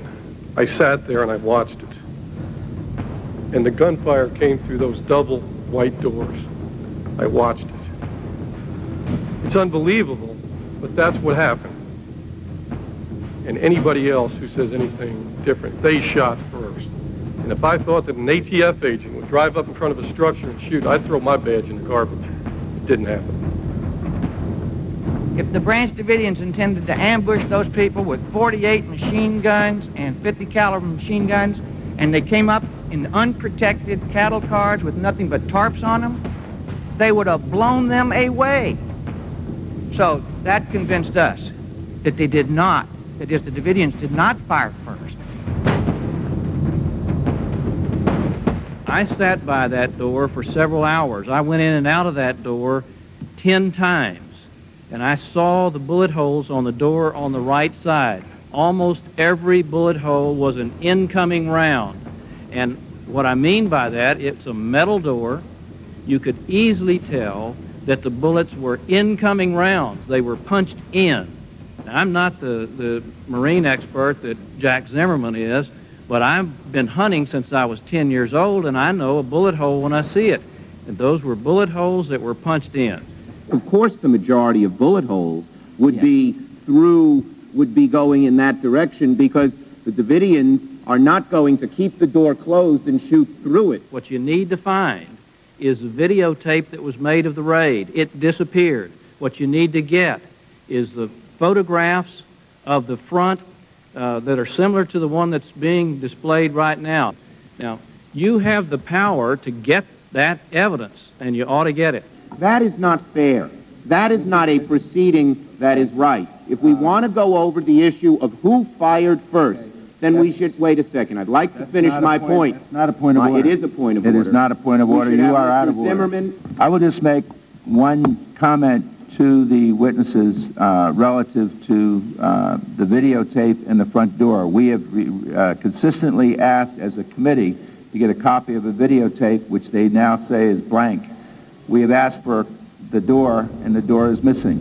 I sat there and I watched it. And the gunfire came through those double white doors. I watched it. It's unbelievable, but that's what happened. And anybody else who says anything different, they shot first. And if I thought that an ATF agent would drive up in front of a structure and shoot, I'd throw my badge in the garbage. It didn't happen. If the Branch Davidians intended to ambush those people with 48 machine guns and 50 caliber machine guns, and they came up in unprotected cattle cars with nothing but tarps on them, they would have blown them away. So that convinced us that they did not, that is, the Davidians did not fire first. I sat by that door for several hours. I went in and out of that door 10 times, and I saw the bullet holes on the door on the right side. Almost every bullet hole was an incoming round. And what I mean by that, it's a metal door. You could easily tell that the bullets were incoming rounds. They were punched in. Now, I'm not the Marine expert that Jack Zimmerman is, but I've been hunting since I was 10 years old, and I know a bullet hole when I see it. And those were bullet holes that were punched in. Of course, the majority of bullet holes would be going in that direction, because the Davidians are not going to keep the door closed and shoot through it. What you need to find is the videotape that was made of the raid. It disappeared. What you need to get is the photographs of the front that are similar to the one that's being displayed right now. Now, you have the power to get that evidence, and you ought to get it. That is not fair. That is not a proceeding that is right. If we want to go over the issue of who fired first, then we should... Wait a second. I'd like to finish my point. It's not a point of order. It is a point of order. It is not a point of order. You are out of order. Zimmerman. I will just make one comment to the witnesses relative to the videotape in the front door. We have consistently asked as a committee to get a copy of a videotape, which they now say is blank. We have asked for the door, and the door is missing.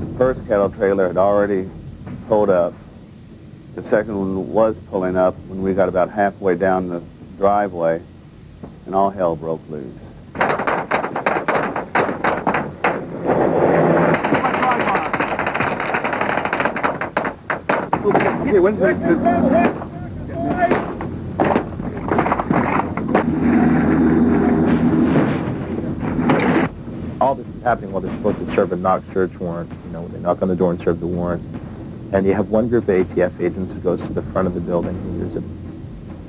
The first cattle trailer had already pulled up. The second one was pulling up when we got about halfway down the driveway, and all hell broke loose. Okay, when's that? All this is happening while they're supposed to serve a knock search warrant. You know, they knock on the door and serve the warrant. And you have one group of ATF agents who goes to the front of the building. And there's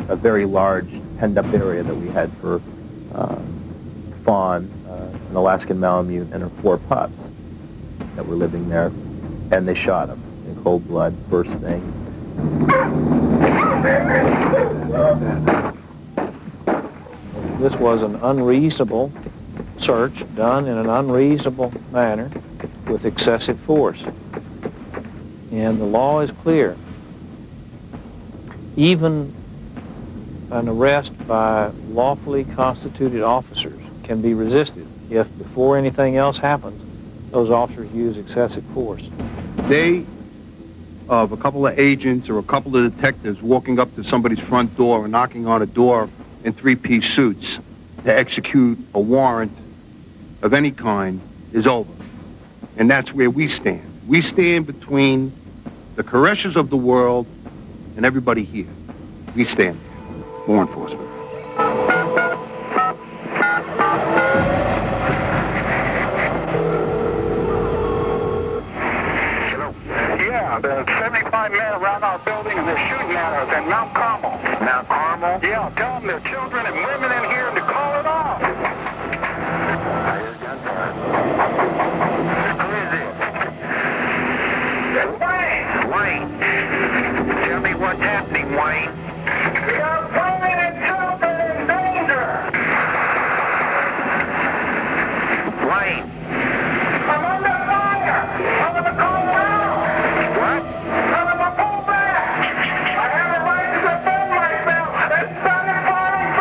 a very large penned-up area that we had for fawn, an Alaskan Malamute, and her 4 pups that were living there. And they shot them in cold blood, first thing. This was an unreasonable search done in an unreasonable manner with excessive force. And the law is clear. Even an arrest by lawfully constituted officers can be resisted if, before anything else happens, those officers use excessive force. They, of a couple of agents or a couple of detectives walking up to somebody's front door and knocking on a door in 3-piece suits to execute a warrant of any kind is over. And that's where we stand. We stand between the Koresh's of the world and everybody here. We stand there. Law enforcement. Yeah, there's 75 men around our building, and they're shooting at us in Mount Carmel. Mount Carmel? Yeah, tell them there are children and women in here to call it off. I hear gunfire. Who is it? Wayne! Wayne. Tell me what's happening, Wayne. We are women and children in danger. Wayne. I'm under fire. I'm going to call out. What? I'm going to pull back. I have a right to defend myself. They started firing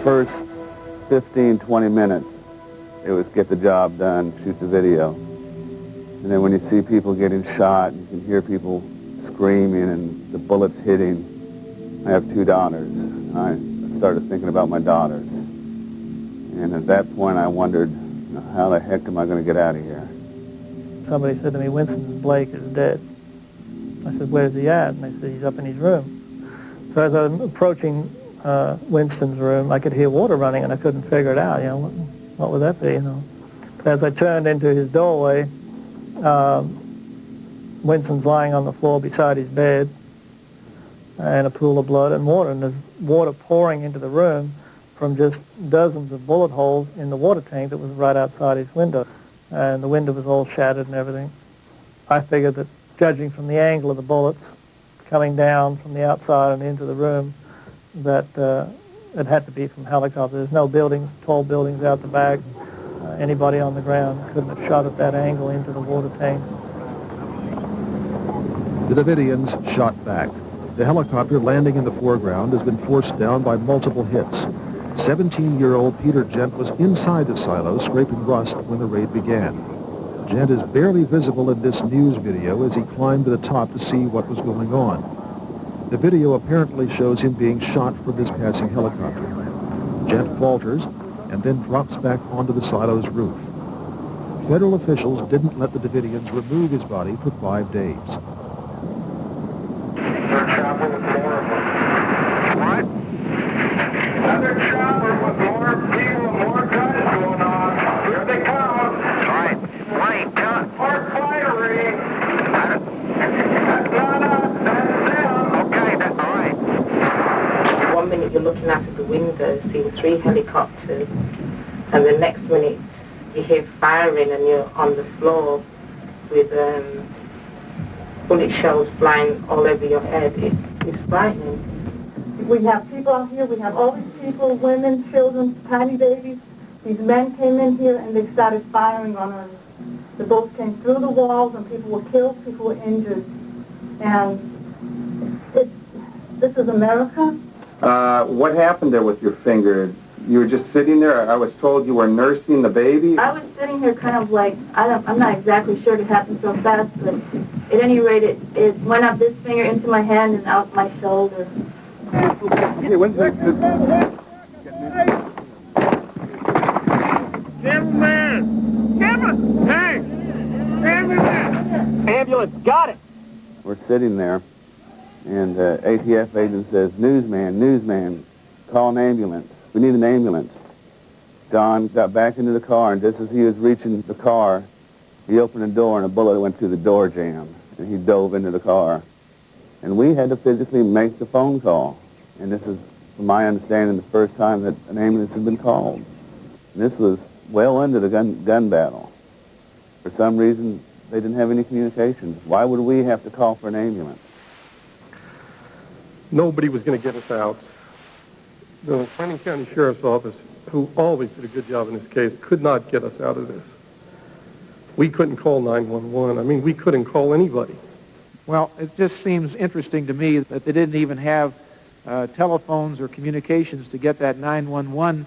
first. First 15, 20 minutes, it was get the job done, shoot the video. And then when you see people getting shot, you can hear people screaming and the bullets hitting. I have 2 daughters. I started thinking about my daughters. And at that point I wondered, how the heck am I going to get out of here? Somebody said to me, Winston Blake is dead. I said, where's he at? And they said, he's up in his room. So as I was approaching Winston's room, I could hear water running, and I couldn't figure it out. You know, what would that be? You know. But as I turned into his doorway, Winston's lying on the floor beside his bed, and a pool of blood and water, and there's water pouring into the room from just dozens of bullet holes in the water tank that was right outside his window, and the window was all shattered and everything. I figured that, judging from the angle of the bullets coming down from the outside and into the room, that it had to be from helicopter. There's no buildings, tall buildings out the back. Anybody on the ground couldn't have shot at that angle into the water tanks. The Davidians shot back. The helicopter landing in the foreground has been forced down by multiple hits. 17-year-old Peter Gent was inside the silo scraping rust when the raid began. Gent is barely visible in this news video as he climbed to the top to see what was going on. The video apparently shows him being shot from this passing helicopter. Gent falters and then drops back onto the silo's roof. Federal officials didn't let the Davidians remove his body for 5 days. What? Another chopper with more people and more guns going on. Here they come. Right. Wait, more firing. That's not us, that's them. Okay, that's all right. 1 minute you're looking out of the window, seeing 3 helicopters, and the next minute you hear firing and you're on the floor with bullet shells flying all over your head. It's frightening. We have people out here, we have all these people, women, children, tiny babies. These men came in here and they started firing on us. The bullets came through the walls and people were killed, people were injured. And this is America. What happened there with your finger? You were just sitting there? I was told you were nursing the baby? I was sitting here kind of like, I'm not exactly sure it happened so fast, but at any rate, it went up this finger into my hand and out my shoulder. Hey, when's that? Gentlemen! Gentlemen! Hey! Ambulance! Ambulance, got it! We're sitting there, and ATF agent says, newsman, call an ambulance. We need an ambulance. Don got back into the car, and just as he was reaching the car, he opened the door, and a bullet went through the door jamb, and he dove into the car. And we had to physically make the phone call. And this is, from my understanding, the first time that an ambulance had been called. And this was well into the gun battle. For some reason, they didn't have any communications. Why would we have to call for an ambulance? Nobody was going to get us out. The Fleming County Sheriff's Office, who always did a good job in this case, could not get us out of this. We couldn't call 911. I mean, we couldn't call anybody. Well, it just seems interesting to me that they didn't even have telephones or communications to get that 911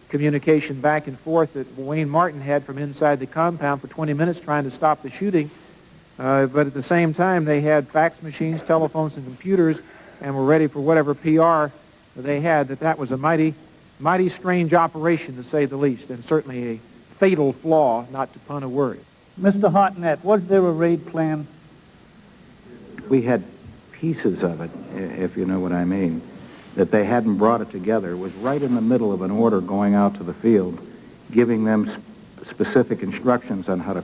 communication back and forth that Wayne Martin had from inside the compound for 20 minutes trying to stop the shooting. But at the same time, they had fax machines, telephones, and computers, and were ready for whatever PR they had. That was a mighty strange operation, to say the least, and certainly a fatal flaw, not to pun a word. Mr. Hartnett, was there a raid plan? We had pieces of it, if you know what I mean, that they hadn't brought it together. It was right in the middle of an order going out to the field, giving them specific instructions on how to,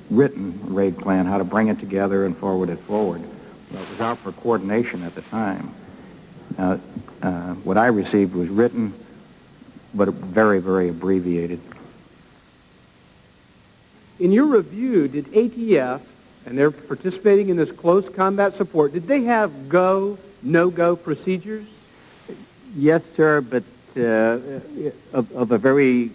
written raid plan, how to bring it together and forward it forward. Well, it was out for coordination at the time. What I received was written, but very, very abbreviated. In your review, did ATF, and they're participating in this close combat support, did they have go, no-go procedures? Yes, sir, but of a very,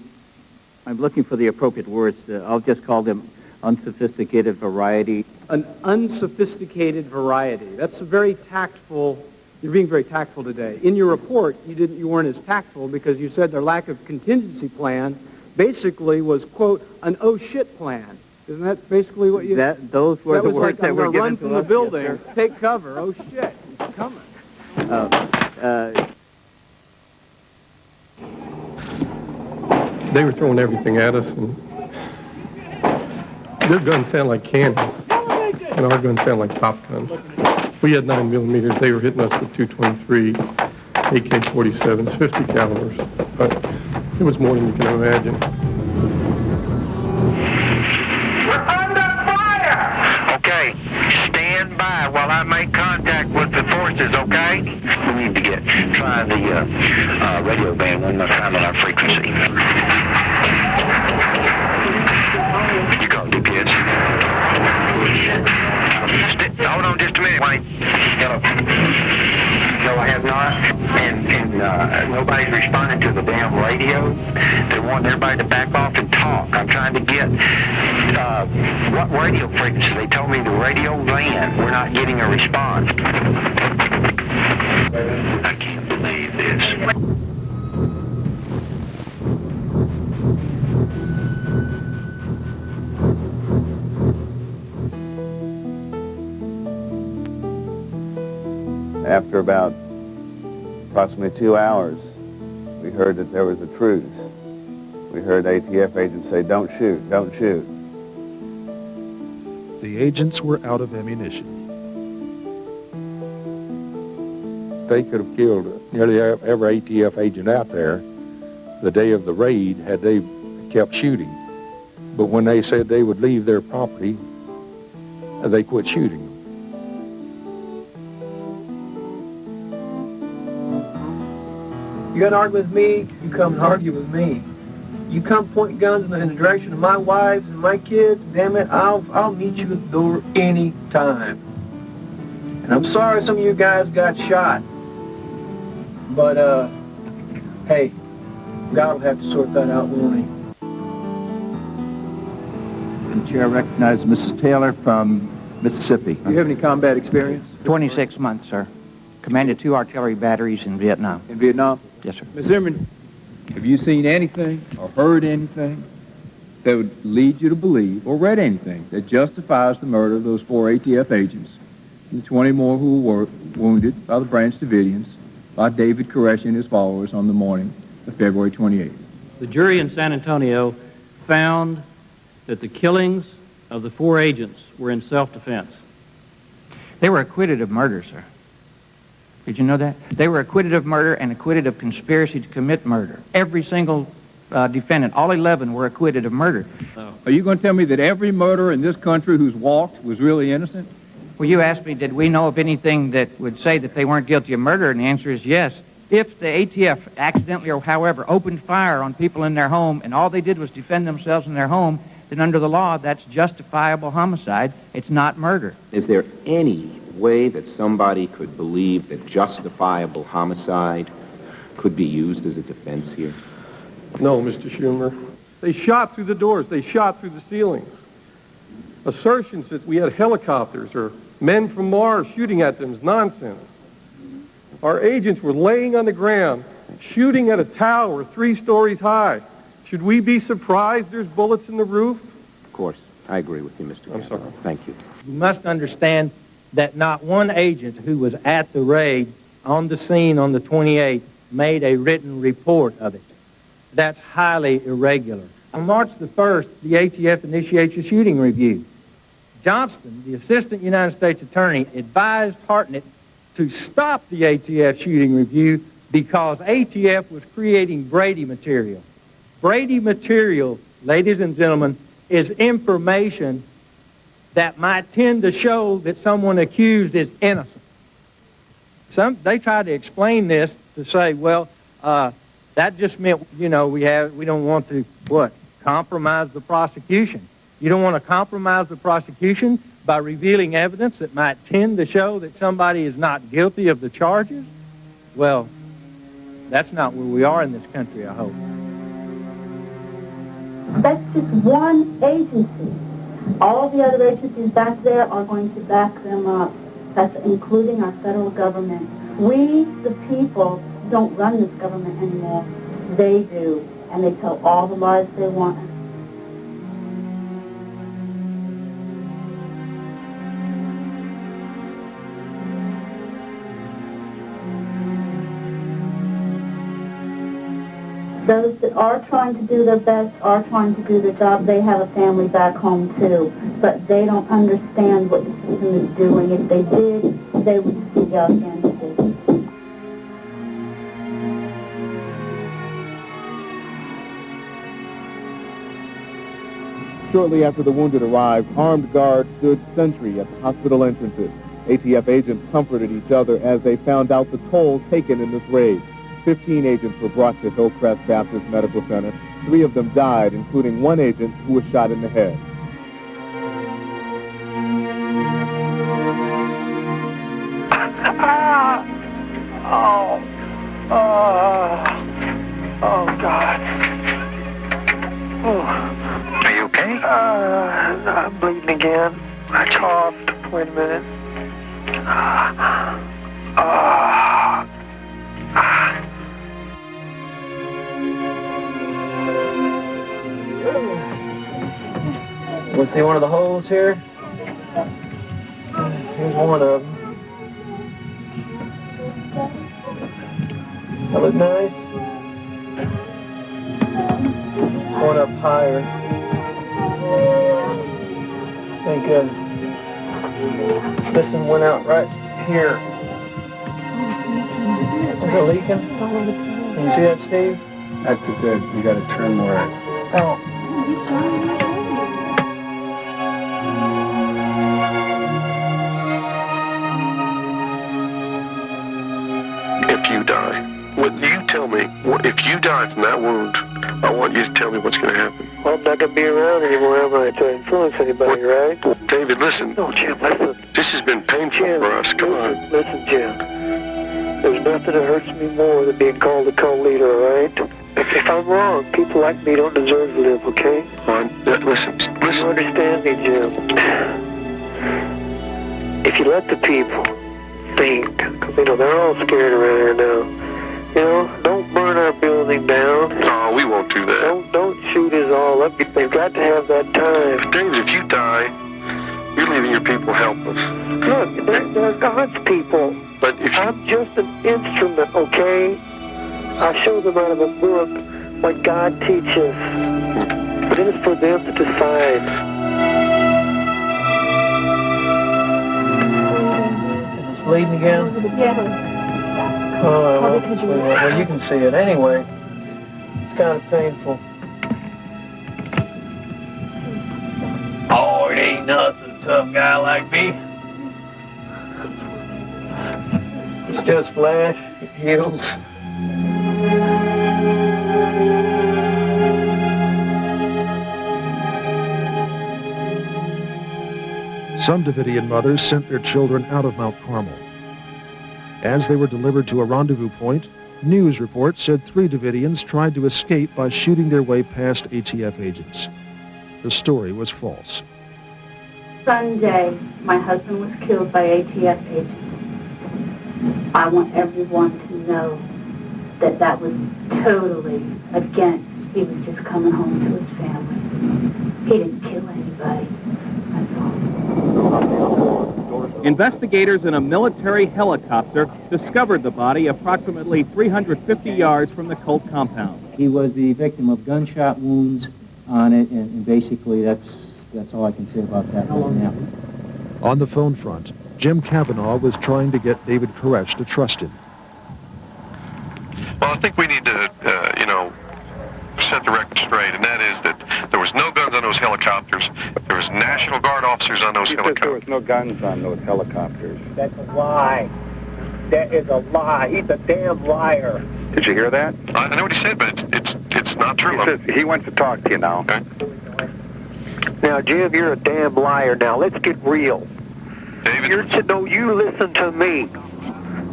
I'm looking for the appropriate words. I'll just call them unsophisticated variety. An unsophisticated variety. That's a very tactful, you're being very tactful today. In your report, you weren't as tactful because you said their lack of contingency plan basically was, quote, an oh shit plan. Isn't that basically what you... Those were the words that were given to us. I'm going to run from the building, take cover, oh shit, he's coming. They were throwing everything at us, and their guns sound like cannons, and our guns sound like pop guns. We had 9mm. They were hitting us with 223, AK-47s, 50 calibers. But it was more than you can imagine. We're under fire! Okay, stand by while I make contact with the forces, okay? We need to try the radio band one more time on our frequency. You call DPS. Hold on just a minute, Wayne. Hello. No, I have not. And nobody's responding to the damn radio. They want everybody to back off and talk. I'm trying to get what radio frequency. They told me the radio ran. We're not getting a response. I can't believe this. After about approximately 2 hours, we heard that there was a truce. We heard ATF agents say, "Don't shoot, don't shoot." The agents were out of ammunition. They could have killed nearly every ATF agent out there the day of the raid had they kept shooting. But when they said they would leave their property, they quit shooting. You got to argue with me, you come and argue with me. You come point guns in the direction of my wives and my kids, damn it, I'll meet you at the door any time. And I'm sorry some of you guys got shot. But, hey, God will have to sort that out, won't he? And Chair, I recognize Mrs. Taylor from Mississippi. Do you have any combat experience? 26 months, sir. Commanded 2 artillery batteries in Vietnam. In Vietnam? Yes, sir. Ms. Zimmerman, have you seen anything or heard anything that would lead you to believe, or read anything that justifies the murder of those 4 ATF agents and the 20 more who were wounded by the Branch Davidians by David Koresh and his followers on the morning of February 28th? The jury in San Antonio found that the killings of the 4 agents were in self-defense. They were acquitted of murder, sir. Did you know that? They were acquitted of murder and acquitted of conspiracy to commit murder. Every single defendant, all 11, were acquitted of murder. Are you going to tell me that every murderer in this country who's walked was really innocent? Well, you asked me, did we know of anything that would say that they weren't guilty of murder? And the answer is yes. If the ATF accidentally or however opened fire on people in their home and all they did was defend themselves in their home, then under the law, that's justifiable homicide. It's not murder. Is there any way that somebody could believe that justifiable homicide could be used as a defense here? No, Mr. Schumer. They shot through the doors. They shot through the ceilings. Assertions that we had helicopters or men from Mars shooting at them is nonsense. Our agents were laying on the ground, shooting at a tower 3 stories high. Should we be surprised there's bullets in the roof? Of course. I agree with you, Mr. I'm sorry. Thank you. You must understand that not one agent who was at the raid on the scene on the 28th made a written report of it. That's highly irregular. On March the 1st, the ATF initiates a shooting review. Johnston, the assistant United States attorney, advised Hartnett to stop the ATF shooting review because ATF was creating Brady material. Brady material, ladies and gentlemen, is information that might tend to show that someone accused is innocent. They tried to explain this to say, well, that just meant, you know, we don't want to, compromise the prosecution. You don't want to compromise the prosecution by revealing evidence that might tend to show that somebody is not guilty of the charges? Well, that's not where we are in this country, I hope. That's just one agency. All the other agencies back there are going to back them up. That's including our federal government. We, the people, don't run this government anymore. They do. and they tell all the lies they want. Those that are trying to do their best, are trying to do their job, they have a family back home too. But they don't understand what the system is doing. If they did, they would speak out against it. Shortly after the wounded arrived, armed guards stood sentry at the hospital entrances. ATF agents comforted each other as they found out the toll taken in this raid. 15 agents were brought to Hillcrest Baptist Medical Center. 3 of them died, including 1 agent who was shot in the head. Oh, God. Oh. Are you okay? I'm bleeding again. I coughed. Wait a minute. Want to see one of the holes here? Here's one of them. That look nice? One up higher. Thank goodness. This one went out right here. Is it leaking? Can you see that, Steve? That's good. You got to turn more. Oh. If you die, you tell me, if you die from that wound, I want you to tell me what's going to happen. Well, I'm not going to be around anymore, am I, to influence anybody, right? Well, David, listen. No, Jim, listen. This has been painful Jim, for us. Come on. Listen, Jim. There's nothing that hurts me more than being called a cult leader, all right? If I'm wrong, people like me don't deserve to live, okay? Listen. You understand me, Jim. If you let the people think, because, they're all scared around here now. Don't burn our building down. No, we won't do that. Don't shoot us all up. They've got to have that time. David, if you die, you're leaving your people helpless. Look, they're God's people. But if I'm just an instrument, okay? I show them out of a book what God teaches. But it is for them to decide. Is this bleeding again? Yeah. Oh, well, you can see it anyway. It's kind of painful. Oh, it ain't nothing, tough guy like me. It's just flesh, it heals. Some Davidian mothers sent their children out of Mount Carmel. As they were delivered to a rendezvous point, news reports said 3 Davidians tried to escape by shooting their way past ATF agents. The story was false. Sunday, my husband was killed by ATF agents. I want everyone to know that that was totally against. He was just coming home to his family. He didn't kill anybody. That's all. Investigators in a military helicopter discovered the body approximately 350 yards from the cult compound. He was the victim of gunshot wounds on it, and basically that's all I can say about that right now. On the phone front, Jim Cavanaugh was trying to get David Koresh to trust him. Well, I think we need to, set the record straight, and that is that there was no guns on those helicopters. There was National Guard officers on those helicopters. There was no guns on those helicopters. That's a lie. That is a lie. He's a damn liar. Did you hear that? I know what he said, but it's not true. He says he wants to talk to you now. Okay. Now, Jim, you're a damn liar. Now, let's get real. David? You listen to me.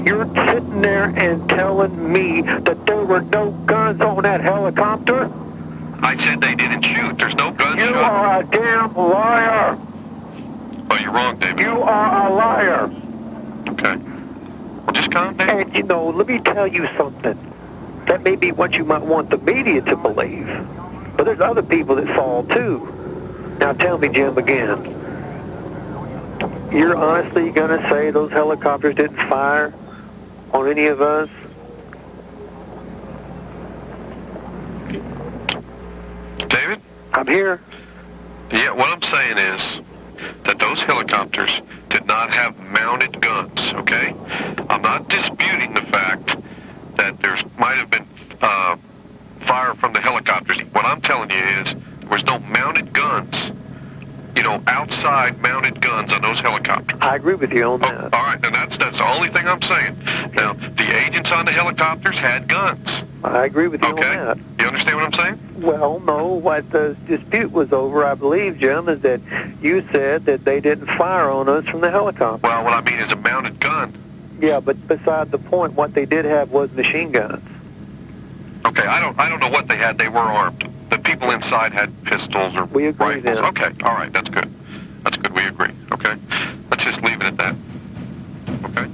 You're sitting there and telling me that there were no guns on that helicopter? I said they didn't shoot. There's no guns shot. You are a damn liar. Oh, you're wrong, David. You are a liar. Okay. Well, just calm down. And, let me tell you something. That may be what you might want the media to believe. But there's other people that fall too. Now tell me, Jim, again. You're honestly going to say those helicopters didn't fire on any of us? David? I'm here. Yeah, what I'm saying is that those helicopters did not have mounted guns, okay? I'm not disputing the fact that there might have been fire from the helicopters. What I'm telling you is there was no mounted guns, you know, outside mounted guns on those helicopters. I agree with you on that. All right, and that's the only thing I'm saying. Now, the agents on the helicopters had guns. I agree with you on Okay? that. You understand what I'm saying? Well, no, what the dispute was over, I believe, Jim, is that you said that they didn't fire on us from the helicopter. Well, what I mean is a mounted gun. Yeah, but beside the point, what they did have was machine guns. Okay, I don't know what they had. They were armed. The people inside had pistols or rifles. then. Okay, all right, that's good. That's good. We agree. Okay, let's just leave it at that. Okay.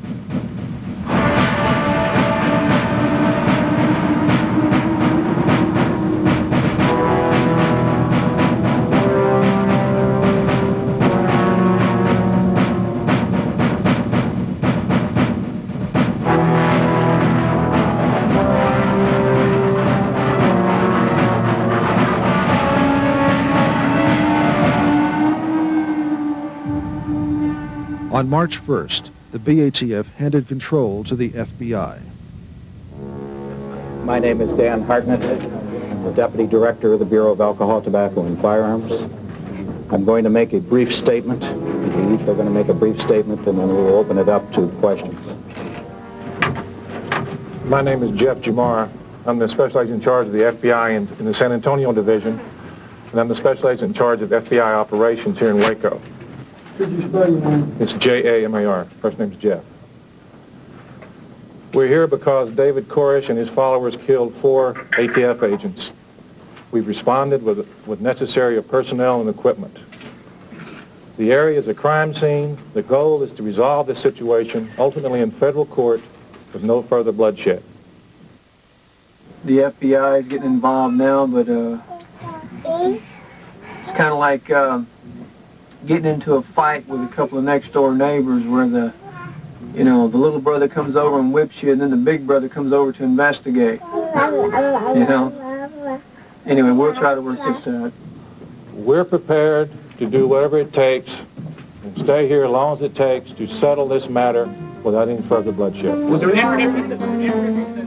On March 1st, the BATF handed control to the FBI. My name is Dan Hartnett, the Deputy Director of the Bureau of Alcohol, Tobacco, and Firearms. I'm going to make a brief statement. We each are going to make a brief statement, and then we'll open it up to questions. My name is Jeff Jamar. I'm the Special Agent in charge of the FBI in the San Antonio Division, and I'm the Special Agent in charge of FBI operations here in Waco. Could you spell your name? It's J-A-M-A-R. First name's Jeff. We're here because David Koresh and his followers killed 4 ATF agents. We've responded with necessary personnel and equipment. The area is a crime scene. The goal is to resolve this situation, ultimately in federal court, with no further bloodshed. The FBI is getting involved now, but it's kind of like getting into a fight with a couple of next door neighbors where the little brother comes over and whips you, and then the big brother comes over to investigate. Anyway, we'll try to work this out. We're prepared to do whatever it takes and stay here as long as it takes to settle this matter without any further bloodshed. Was there an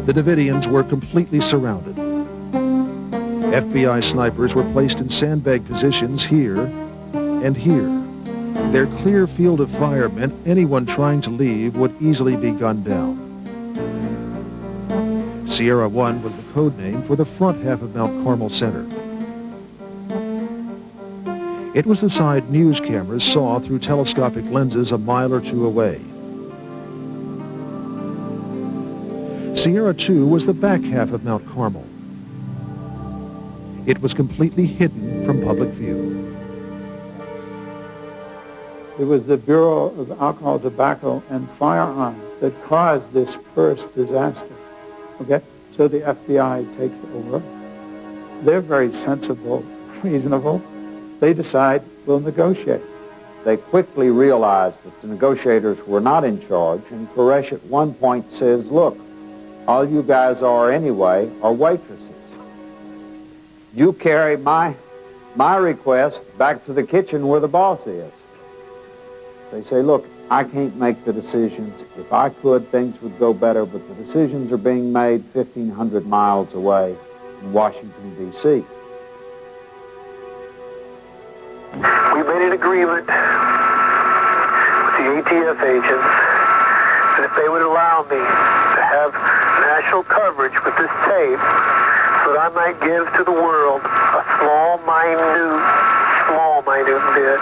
The Davidians were completely surrounded. FBI snipers were placed in sandbag positions here and here. Their clear field of fire meant anyone trying to leave would easily be gunned down. Sierra 1 was the code name for the front half of Mount Carmel Center. It was the side news cameras saw through telescopic lenses a mile or two away. Sierra 2 was the back half of Mount Carmel. It was completely hidden from public view. It was the Bureau of Alcohol, Tobacco, and Firearms that caused this first disaster. Okay? So the FBI takes over. They're very sensible, reasonable. They decide, we'll negotiate. They quickly realized that the negotiators were not in charge, and Koresh at one point says, look, all you guys are anyway are waitresses. You carry my request back to the kitchen where the boss is. They say, look, I can't make the decisions. If I could, things would go better, but the decisions are being made 1,500 miles away in Washington, D.C. We made an agreement with the ATF agents that if they would allow me to have national coverage with this tape, so that I might give to the world a small, minute bit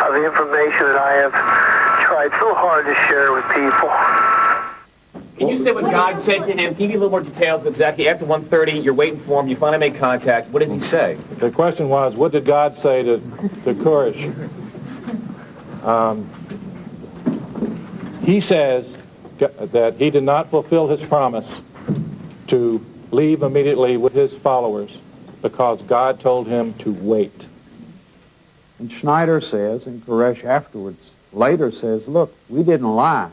of the information that I have tried so hard to share with people. Can you say what God said to him? Can you give a little more details of exactly after 1:30, you're waiting for him, you finally make contact. What does he say? The question was, what did God say to Koresh? He says that he did not fulfill his promise to leave immediately with his followers because God told him to wait. And Schneider says, and Koresh afterwards later says, look, we didn't lie.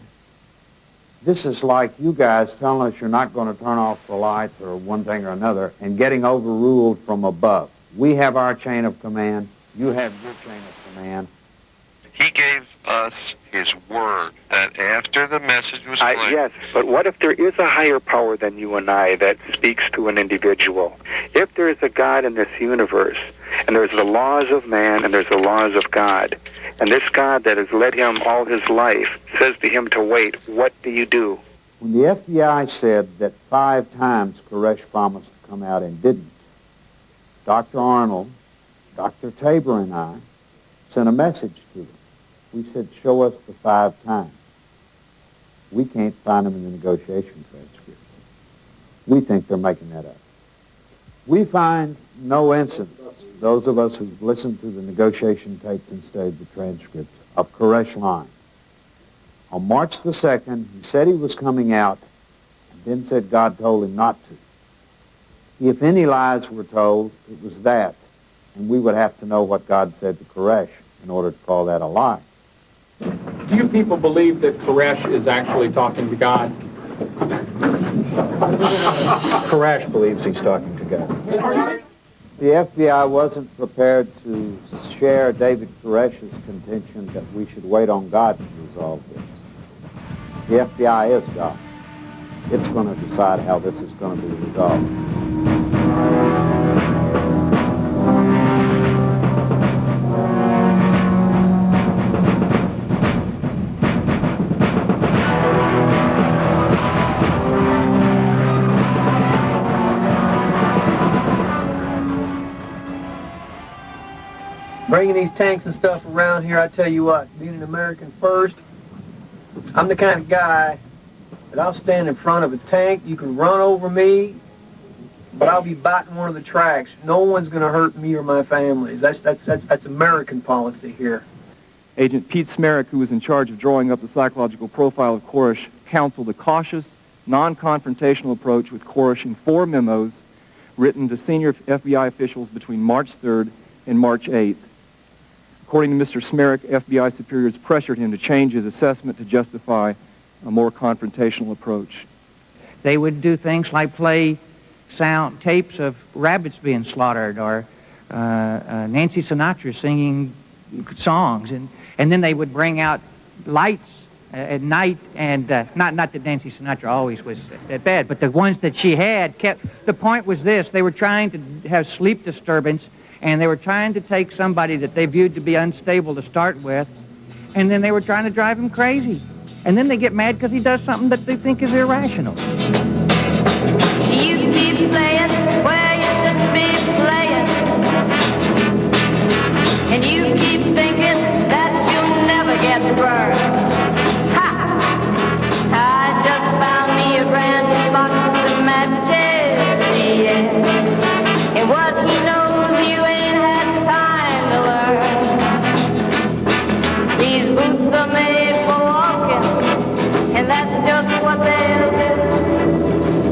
This is like you guys telling us you're not going to turn off the lights or one thing or another and getting overruled from above. We have our chain of command. You have your chain of command. He gave us his word that after the message was played... Yes, but what if there is a higher power than you and I that speaks to an individual? If there is a God in this universe, and there's the laws of man and there's the laws of God, and this God that has led him all his life says to him to wait, what do you do? When the FBI said that 5 times Koresh promised to come out and didn't, Dr. Arnold, Dr. Tabor, and I sent a message to them. We said, show us the 5 times. We can't find them in the negotiation transcripts. We think they're making that up. We find no incidents, those of us who've listened to the negotiation tapes and studied the transcripts, of Koresh lying. On March the 2nd, he said he was coming out, and then said God told him not to. If any lies were told, it was that, and we would have to know what God said to Koresh in order to call that a lie. Do you people believe that Koresh is actually talking to God? Koresh believes he's talking to God. The FBI wasn't prepared to share David Koresh's contention that we should wait on God to resolve this. The FBI is God. It's going to decide how this is going to be resolved. Bringing these tanks and stuff around here, I tell you what, being an American first, I'm the kind of guy that I'll stand in front of a tank. You can run over me, but I'll be biting one of the tracks. No one's going to hurt me or my families. That's American policy here. Agent Pete Smerick, who was in charge of drawing up the psychological profile of Koresh, counseled a cautious, non-confrontational approach with Koresh in 4 memos written to senior FBI officials between March 3rd and March 8th. According to Mr. Smerick, FBI superiors pressured him to change his assessment to justify a more confrontational approach. They would do things like play sound tapes of rabbits being slaughtered or Nancy Sinatra singing songs, and then they would bring out lights at night, and not that Nancy Sinatra always was that bad, but the ones that she had kept. The point was this: they were trying to have sleep disturbance, and they were trying to take somebody that they viewed to be unstable to start with, and then they were trying to drive him crazy. And then they get mad because he does something that they think is irrational. You keep playing where you shouldn't be playing, and you keep thinking that you'll never get burned. Ha! I just found me a brand new box of matches, yeah. And what he knows you ain't had time to learn. These boots are made for walking, and that's just what they'll do.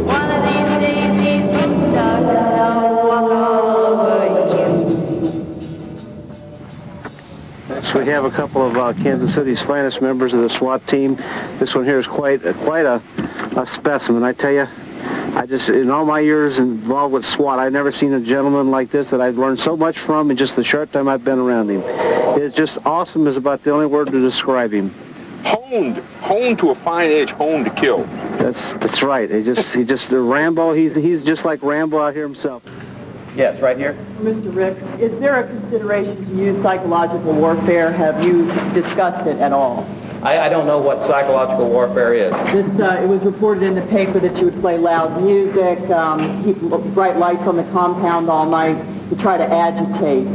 One of these days these boots are gonna walk all over you. So we have a couple of Kansas City's finest members of the SWAT team. This one here is quite a specimen. I tell you, in all my years involved with SWAT, I've never seen a gentleman like this that I've learned so much from in just the short time I've been around him. It's just awesome is about the only word to describe him. Honed to a fine edge, honed to kill. That's right. He just Rambo. He's just like Rambo out here himself. Yes, right here. Mr. Ricks, is there a consideration to use psychological warfare? Have you discussed it at all? I don't know what psychological warfare is. It was reported in the paper that you would play loud music, keep bright lights on the compound all night to try to agitate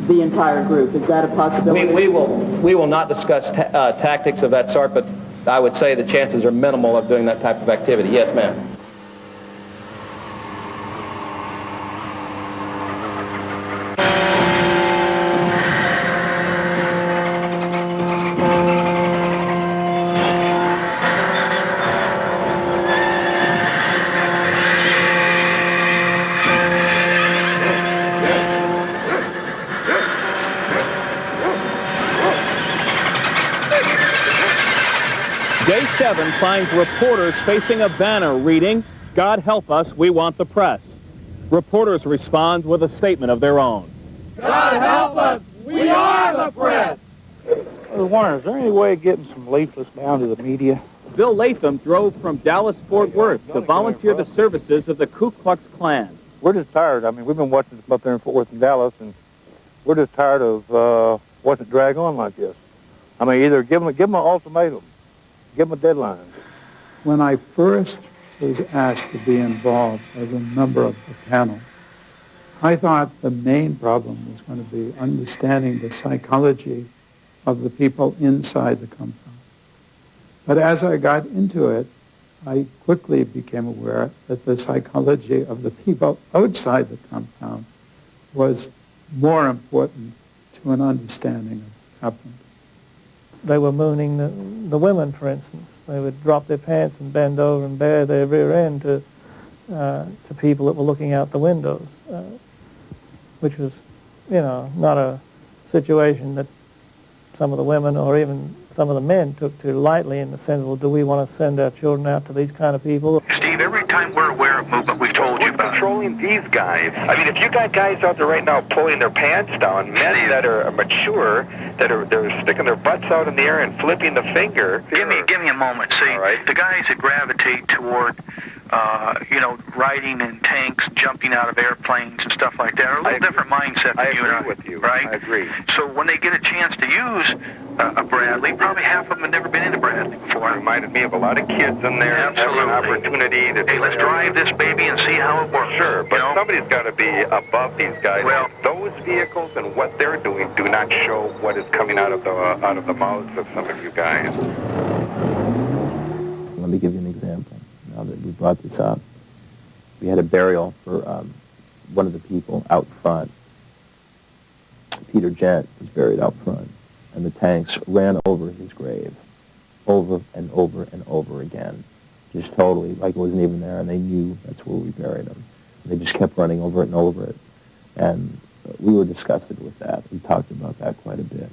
the entire group. Is that a possibility? We will not discuss tactics of that sort, but I would say the chances are minimal of doing that type of activity. Yes, ma'am. 47 finds reporters facing a banner reading, "God help us, we want the press." Reporters respond with a statement of their own. God help us, we are the press. Warren, is there any way of getting some leaflets down to the media? Bill Latham drove from Dallas-Fort Worth to volunteer the services of the Ku Klux Klan. We're just tired. I mean, we've been watching this up there in Fort Worth and Dallas, and we're just tired of watching it drag on like this. I mean, either give them an ultimatum, give them a deadline. When I first was asked to be involved as a member of the panel, I thought the main problem was going to be understanding the psychology of the people inside the compound. But as I got into it, I quickly became aware that the psychology of the people outside the compound was more important to an understanding of what happened. They were mooning the women, for instance. They would drop their pants and bend over and bare their rear end to people that were looking out the windows, which was, you know, not a situation that some of the women or even some of the men took too lightly, in the sense, well, do we want to send our children out to these kind of people? Steve, every time we're aware of movement, we've told you about controlling these guys. I mean, if you got guys out there right now pulling their pants down, men that are mature, they're sticking their butts out in the air and flipping the finger. Give me a moment. See, the guys that gravitate toward riding in tanks, jumping out of airplanes and stuff like that are a little different mindset than you and I. I agree with you. Right? I agree. So when they get a chance to use a Bradley, probably half of them have never been in a Bradley before. It reminded me of a lot of kids in there. Absolutely. Having an opportunity to... Hey, let's drive this baby and see how it works. Sure, but somebody's got to be above these guys. Well, those vehicles and what they're doing do not show what is coming out of the mouths of some of you guys. Let me give you an example. Now that we brought this up, we had a burial for one of the people out front. Peter Gent was buried out front, and the tanks ran over his grave over and over and over again, just totally like it wasn't even there, and they knew that's where we buried him. And they just kept running over it and over it, and we were disgusted with that. We talked about that quite a bit.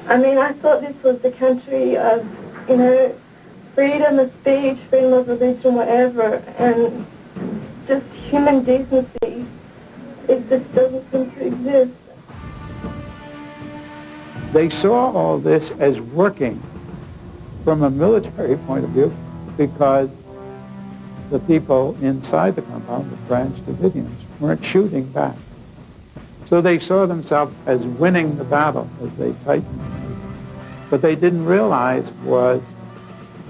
I mean, I thought this was the country of, you know, freedom of speech, freedom of religion, whatever, and just human decency. It just doesn't seem to exist. They saw all this as working from a military point of view because the people inside the compound, the Branch Davidians, weren't shooting back. So they saw themselves as winning the battle as they tightened. What they didn't realize was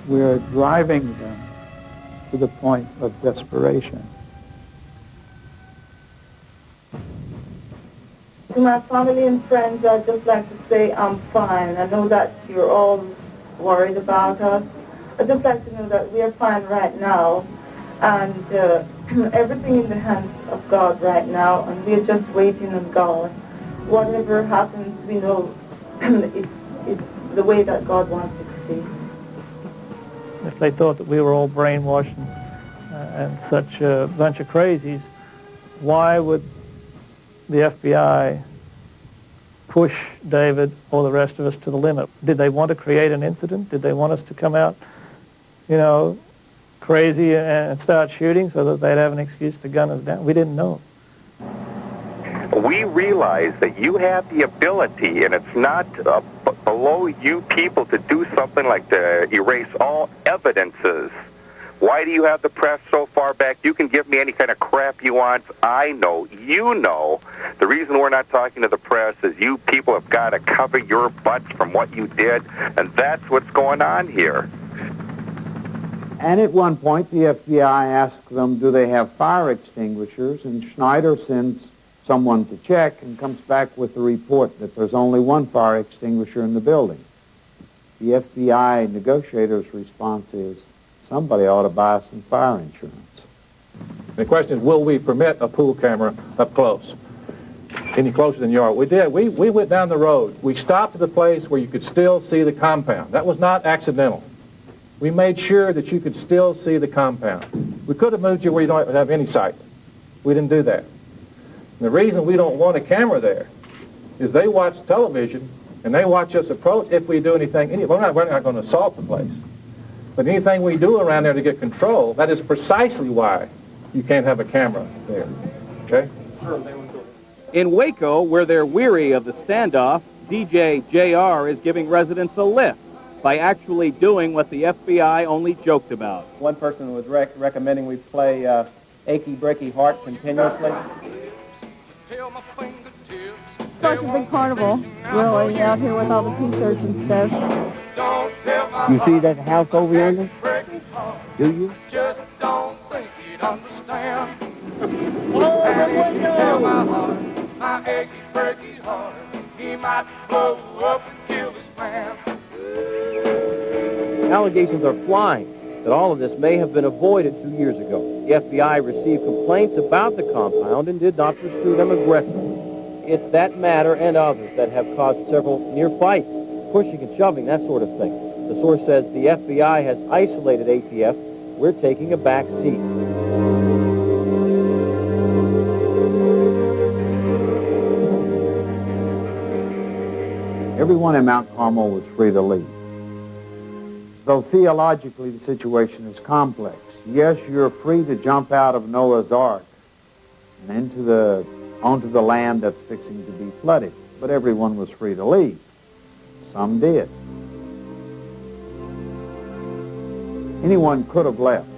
we're driving them to the point of desperation. To my family and friends, I'd just like to say I'm fine. I know that you're all worried about us. I'd just like to know that we are fine right now, and everything in the hands of God right now, and we're just waiting on God. Whatever happens, we know it's the way that God wants it to be. If they thought that we were all brainwashed and such a bunch of crazies, why would the FBI push David or the rest of us to the limit? Did they want to create an incident? Did they want us to come out, you know, crazy and start shooting so that they'd have an excuse to gun us down? We didn't know. We realize that you have the ability, and it's not below you people to do something like to erase all evidences. Why do you have the press so far back? You can give me any kind of crap you want. I know, you know. The reason we're not talking to the press is you people have got to cover your butts from what you did, and that's what's going on here. And at one point, the FBI asked them, do they have fire extinguishers? And Schneider sends someone to check and comes back with the report that there's only one fire extinguisher in the building. The FBI negotiator's response is, somebody ought to buy some fire insurance. The question is, will we permit a pool camera up close? Any closer than you are? We did. We went down the road. We stopped at the place where you could still see the compound. That was not accidental. We made sure that you could still see the compound. We could have moved you where you don't have any sight. We didn't do that. And the reason we don't want a camera there is they watch television and they watch us approach if we do anything. We're not going to assault the place. But anything we do around there to get control, that is precisely why you can't have a camera there. Okay? In Waco, where they're weary of the standoff, DJ JR is giving residents a lift by actually doing what the FBI only joked about. One person was recommending we play Achy Breaky Heart continuously. It's like a big carnival, really, out here with all the T-shirts and stuff. You see that house over yonder? Do you? Just don't think he'd understand. My achy breaky heart, he might blow up and kill this man. Allegations are flying that all of this may have been avoided 2 years ago. The FBI received complaints about the compound and did not pursue them aggressively. It's that matter and others that have caused several near fights, pushing and shoving, that sort of thing. The source says the FBI has isolated ATF. We're taking a back seat. Everyone in Mount Carmel was free to leave. Though theologically the situation is complex, yes, you're free to jump out of Noah's Ark and onto the land that's fixing to be flooded, but everyone was free to leave. Some did. Anyone could have left,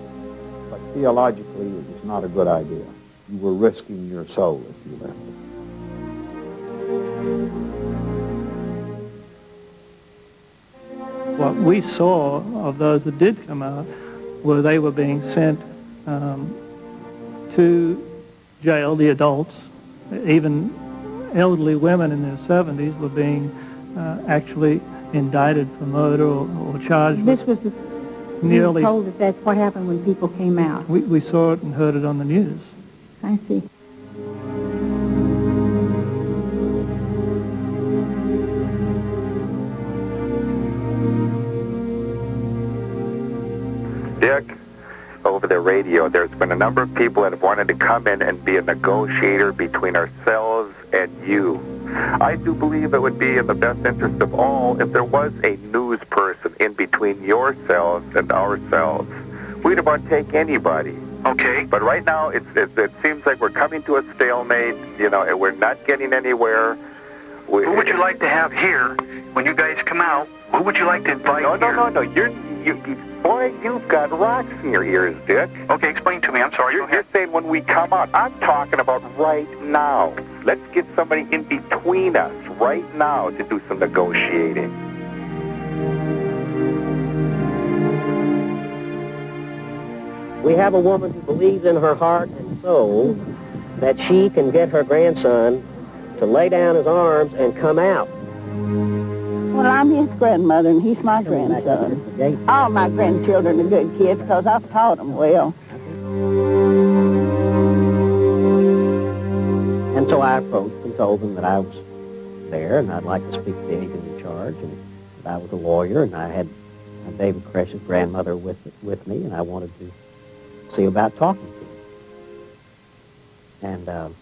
but theologically it was not a good idea. You were risking your soul if you left. What we saw of those that did come out were they were being sent to jail, the adults. Even elderly women in their 70s were being actually indicted for murder or charged This with was nearly... We were told that that's what happened when people came out. We saw it and heard it on the news. I see. Dick, over the radio, there's been a number of people that have wanted to come in and be a negotiator between ourselves and you. I do believe it would be in the best interest of all if there was a news person in between yourselves and ourselves. We'd want to take anybody. Okay. But right now, it seems like we're coming to a stalemate, you know, and we're not getting anywhere. Who would you like to have here when you guys come out? Who would you like to invite here? No. Boy, you've got rocks in your ears, Dick. Okay, explain to me. I'm sorry. You're saying when we come out. I'm talking about right now. Let's get somebody in between us right now to do some negotiating. We have a woman who believes in her heart and soul that she can get her grandson to lay down his arms and come out. Well, I'm his grandmother, and he's my grandson. All my grandchildren are good kids because I've taught them well. And so I approached and told them that I was there, and I'd like to speak to the agent in charge, and that I was a lawyer, and I had David Kresh's grandmother with me, and I wanted to see about talking to him. And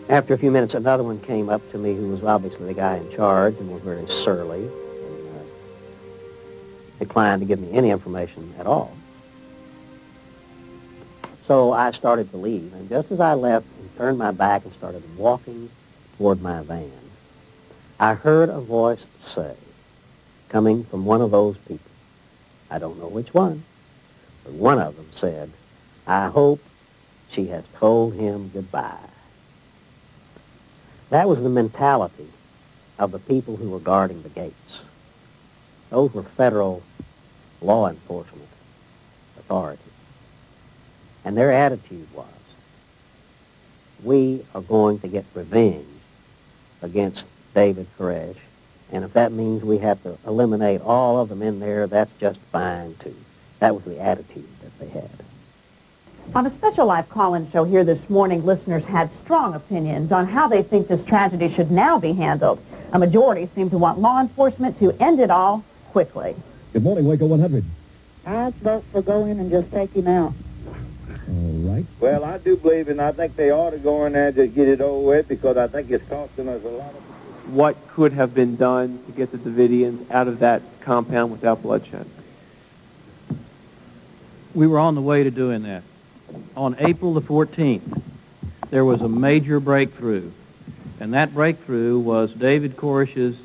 after a few minutes, another one came up to me who was obviously the guy in charge and was very surly and declined to give me any information at all. So I started to leave, and just as I left and turned my back and started walking toward my van, I heard a voice say, coming from one of those people, I don't know which one, but one of them said, I hope she has told him goodbye. That was the mentality of the people who were guarding the gates. Those were federal law enforcement authorities. And their attitude was, we are going to get revenge against David Koresh, and if that means we have to eliminate all of them in there, that's just fine, too. That was the attitude that they had. On a special live call-in show here this morning, listeners had strong opinions on how they think this tragedy should now be handled. A majority seem to want law enforcement to end it all quickly. Good morning, Waco 100. I'd vote for go in and just take him out. All right. Well, I do believe, and I think they ought to go in there to get it over with, because I think it's costing us a lot of... What could have been done to get the Davidians out of that compound without bloodshed? We were on the way to doing that. On April the 14th, there was a major breakthrough, and that breakthrough was David Koresh's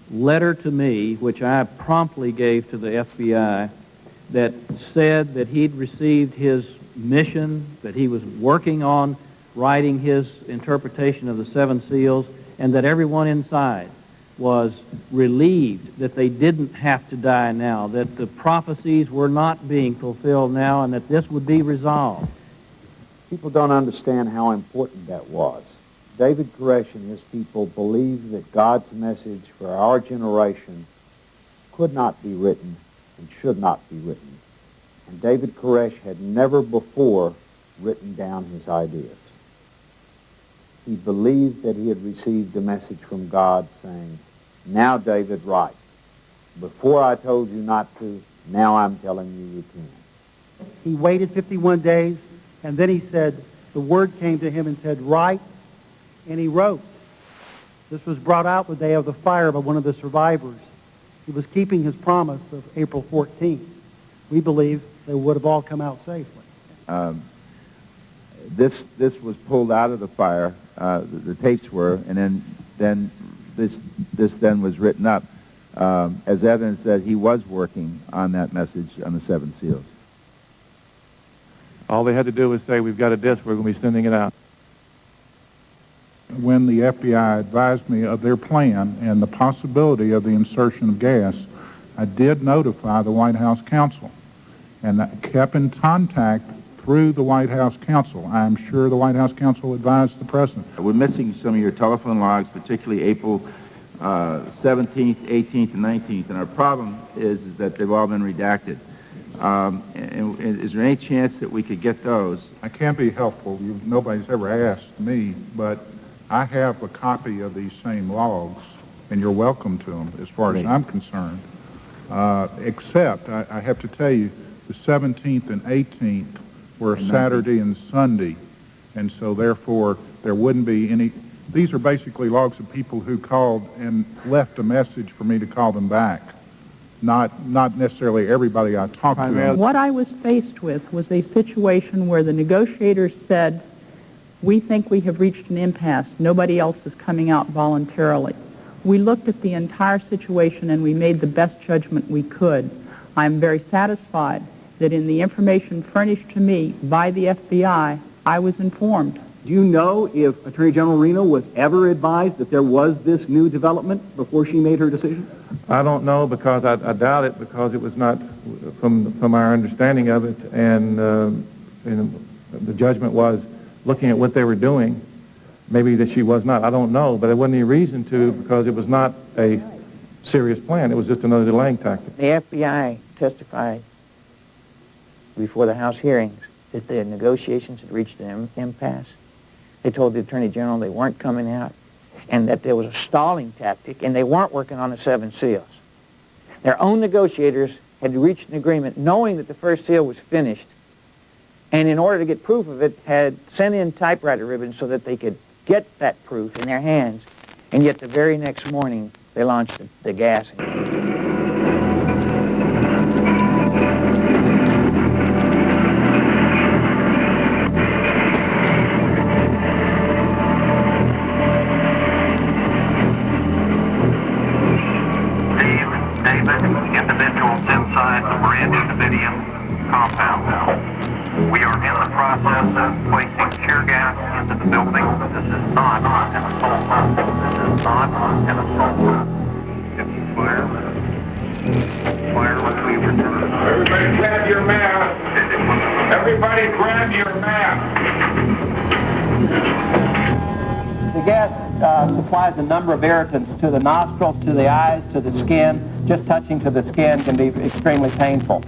letter to me, which I promptly gave to the FBI, that said that he'd received his mission, that he was working on writing his interpretation of the Seven Seals, and that everyone inside was relieved that they didn't have to die now, that the prophecies were not being fulfilled now, and that this would be resolved. People don't understand how important that was. David Koresh and his people believed that God's message for our generation could not be written and should not be written. And David Koresh had never before written down his ideas. He believed that he had received a message from God saying, "Now, David, write. Before I told you not to, now I'm telling you you can." He waited 51 days, and then he said, the word came to him and said, "Write," and he wrote. This was brought out the day of the fire by one of the survivors. He was keeping his promise of April 14th. We believe they would have all come out safely. This was pulled out of the fire, the tapes were, and then this then was written up as evidence that he was working on that message on the Seven Seals. All they had to do was say, "We've got a disc, we're going to be sending it out." When the FBI advised me of their plan and the possibility of the insertion of gas, I did notify the White House counsel, and I kept in contact through the White House counsel. I'm sure the White House counsel advised the President. We're missing some of your telephone logs, particularly April 17th, 18th, and 19th, and our problem is that they've all been redacted. And is there any chance that we could get those? I can't be helpful. Nobody's ever asked me, but I have a copy of these same logs, and you're welcome to them as far as I'm concerned. Except, I have to tell you, the 17th and 18th were Saturday and Sunday, and so therefore there wouldn't be any. These are basically logs of people who called and left a message for me to call them back. Not necessarily everybody I talked to. What I was faced with was a situation where the negotiators said, "We think we have reached an impasse. Nobody else is coming out voluntarily." We looked at the entire situation and we made the best judgment we could. I'm very satisfied that in the information furnished to me by the FBI, I was informed. Do you know if Attorney General Reno was ever advised that there was this new development before she made her decision? I don't know, because I doubt it, because it was not from our understanding of it, and the judgment was looking at what they were doing. Maybe that she was not. I don't know, but there wasn't any reason to, because it was not a serious plan. It was just another delaying tactic. The FBI testified before the House hearings that the negotiations had reached an impasse. They told the Attorney General they weren't coming out, and that there was a stalling tactic, and they weren't working on the Seven Seals. Their own negotiators had reached an agreement knowing that the first seal was finished, and in order to get proof of it, had sent in typewriter ribbons so that they could get that proof in their hands, and yet the very next morning they launched the gas. Individuals inside the Branch Davidian compound now. We are in the process of placing tear gas into the building. This is not an assault run. This is not an assault run. If you fire, when we return. Everybody grab your mask. Everybody grab your mask. The gas supplies a number of irritants to the nostrils, to the eyes, to the skin. Just touching to the skin can be extremely painful.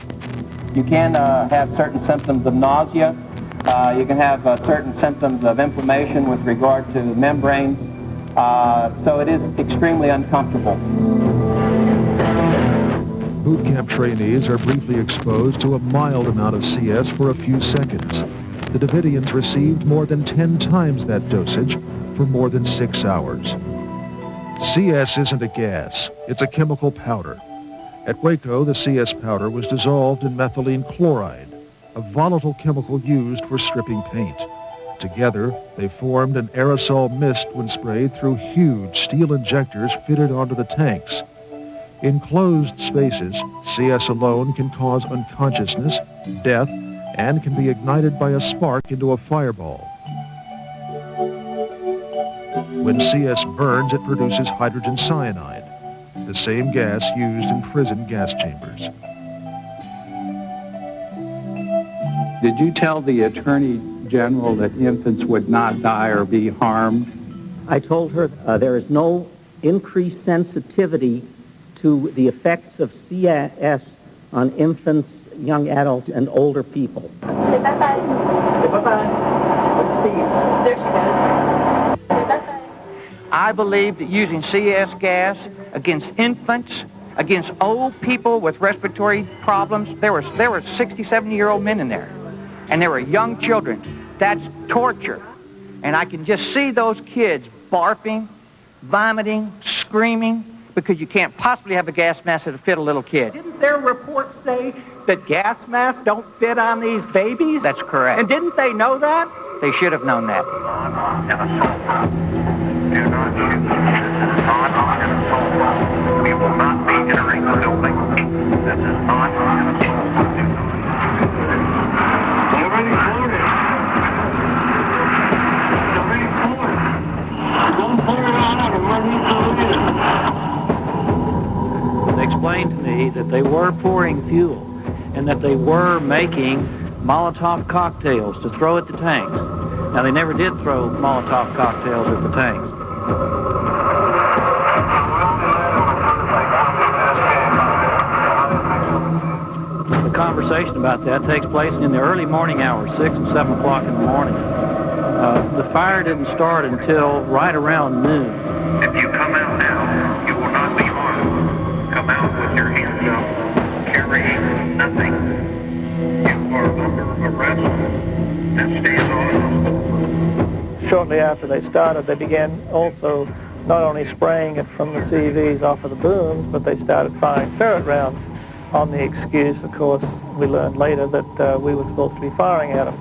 You can have certain symptoms of nausea. You can have certain symptoms of inflammation with regard to membranes. So it is extremely uncomfortable. Boot camp trainees are briefly exposed to a mild amount of CS for a few seconds. The Davidians received more than 10 times that dosage for more than 6 hours. CS isn't a gas, it's a chemical powder. At Waco, the CS powder was dissolved in methylene chloride, a volatile chemical used for stripping paint. Together, they formed an aerosol mist when sprayed through huge steel injectors fitted onto the tanks. In closed spaces, CS alone can cause unconsciousness, death, and can be ignited by a spark into a fireball. When CS burns, it produces hydrogen cyanide, the same gas used in prison gas chambers. Did you tell the Attorney General that infants would not die or be harmed? I told her there is no increased sensitivity to the effects of CS on infants, young adults, and older people. Say bye-bye. Say bye-bye. There she goes. Say bye-bye. I believe that using CS gas against infants, against old people with respiratory problems, there were 60, 70-year-old men in there, and there were young children. That's torture. And I can just see those kids barfing, vomiting, screaming, because you can't possibly have a gas mask that'll fit a little kid. Didn't their report say that gas masks don't fit on these babies? That's correct. And didn't they know that? They should have known that. We will not be entering the building. This is not an assault. Already loaded. Already poured. Don't pour it on it and let me go in. They explained to me that they were pouring fuel and that they were making Molotov cocktails to throw at the tanks. Now, they never did throw Molotov cocktails at the tanks. The conversation about that takes place in the early morning hours, 6 and 7 o'clock in the morning. The fire didn't start until right around noon. If you come out now, you will not be harmed. Come out with your hands up, carrying nothing. You are under arrest and stand on. Shortly after they started, they began also not only spraying it from the CVs off of the booms, but they started firing ferret rounds on the excuse, of course, we learned later that we were supposed to be firing at them.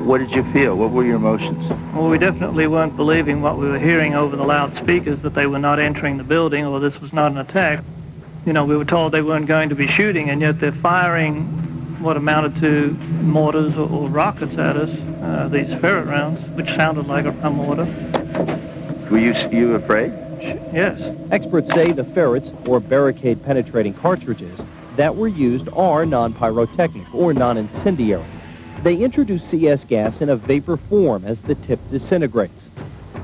What did you feel? What were your emotions? Well, we definitely weren't believing what we were hearing over the loudspeakers, that they were not entering the building or this was not an attack. You know, we were told they weren't going to be shooting, and yet they're firing what amounted to mortars or rockets at us, these ferret rounds, which sounded like a mortar. Were you afraid? Yes. Experts say the ferrets, or barricade-penetrating cartridges, that were used are non-pyrotechnic or non-incendiary. They introduce CS gas in a vapor form as the tip disintegrates.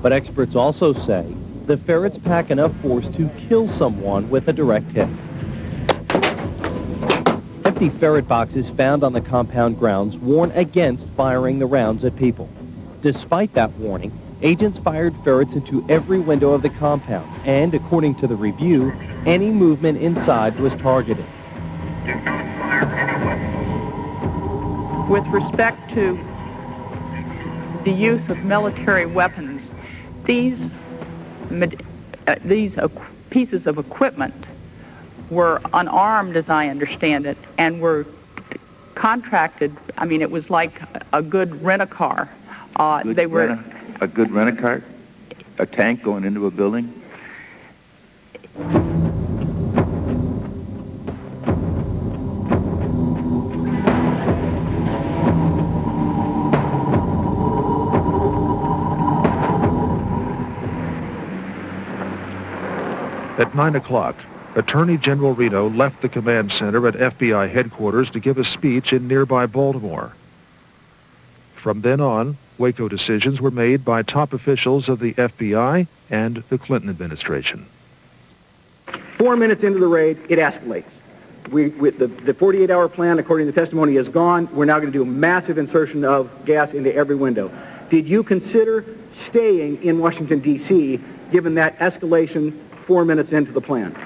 But experts also say the ferrets pack enough force to kill someone with a direct hit. Empty ferret boxes found on the compound grounds warn against firing the rounds at people. Despite that warning, agents fired ferrets into every window of the compound, and according to the review, any movement inside was targeted. With respect to the use of military weapons, these pieces of equipment were unarmed, as I understand it, and were contracted. I mean, it was like a good rent-a-car. They were a good rent-a-car? A tank going into a building? At 9 o'clock, Attorney General Reno left the command center at FBI headquarters to give a speech in nearby Baltimore. From then on, Waco decisions were made by top officials of the FBI and the Clinton administration. 4 minutes into the raid, it escalates. The 48-hour plan, according to the testimony, is gone. We're now going to do a massive insertion of gas into every window. Did you consider staying in Washington, D.C., given that escalation 4 minutes into the plan?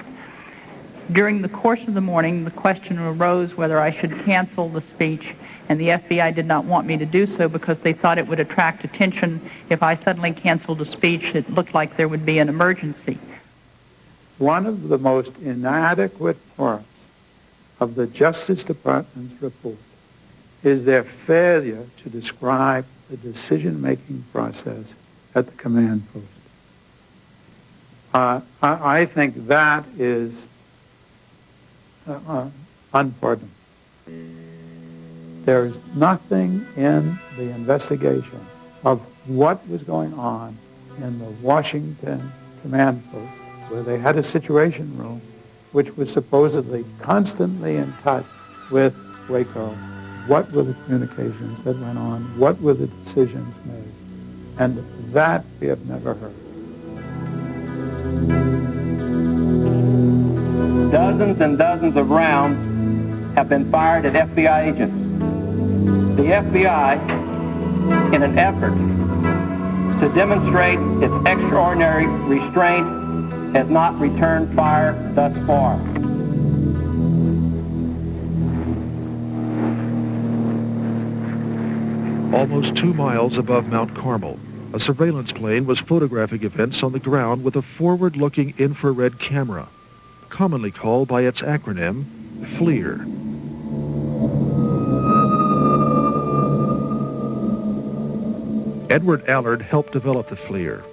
During the course of the morning, the question arose whether I should cancel the speech, and the FBI did not want me to do so because they thought it would attract attention if I suddenly canceled a speech. It looked like there would be an emergency. One of the most inadequate parts of the Justice Department's report is their failure to describe the decision-making process at the command post. I think that is unpardonable. There is nothing in the investigation of what was going on in the Washington command post, where they had a situation room which was supposedly constantly in touch with Waco. What were the communications that went on? What were the decisions made? And that we have never heard. Dozens and dozens of rounds have been fired at FBI agents. The FBI, in an effort to demonstrate its extraordinary restraint, has not returned fire thus far. Almost 2 miles above Mount Carmel, a surveillance plane was photographing events on the ground with a forward-looking infrared camera, commonly called by its acronym, FLIR. Edward Allard helped develop the FLIR.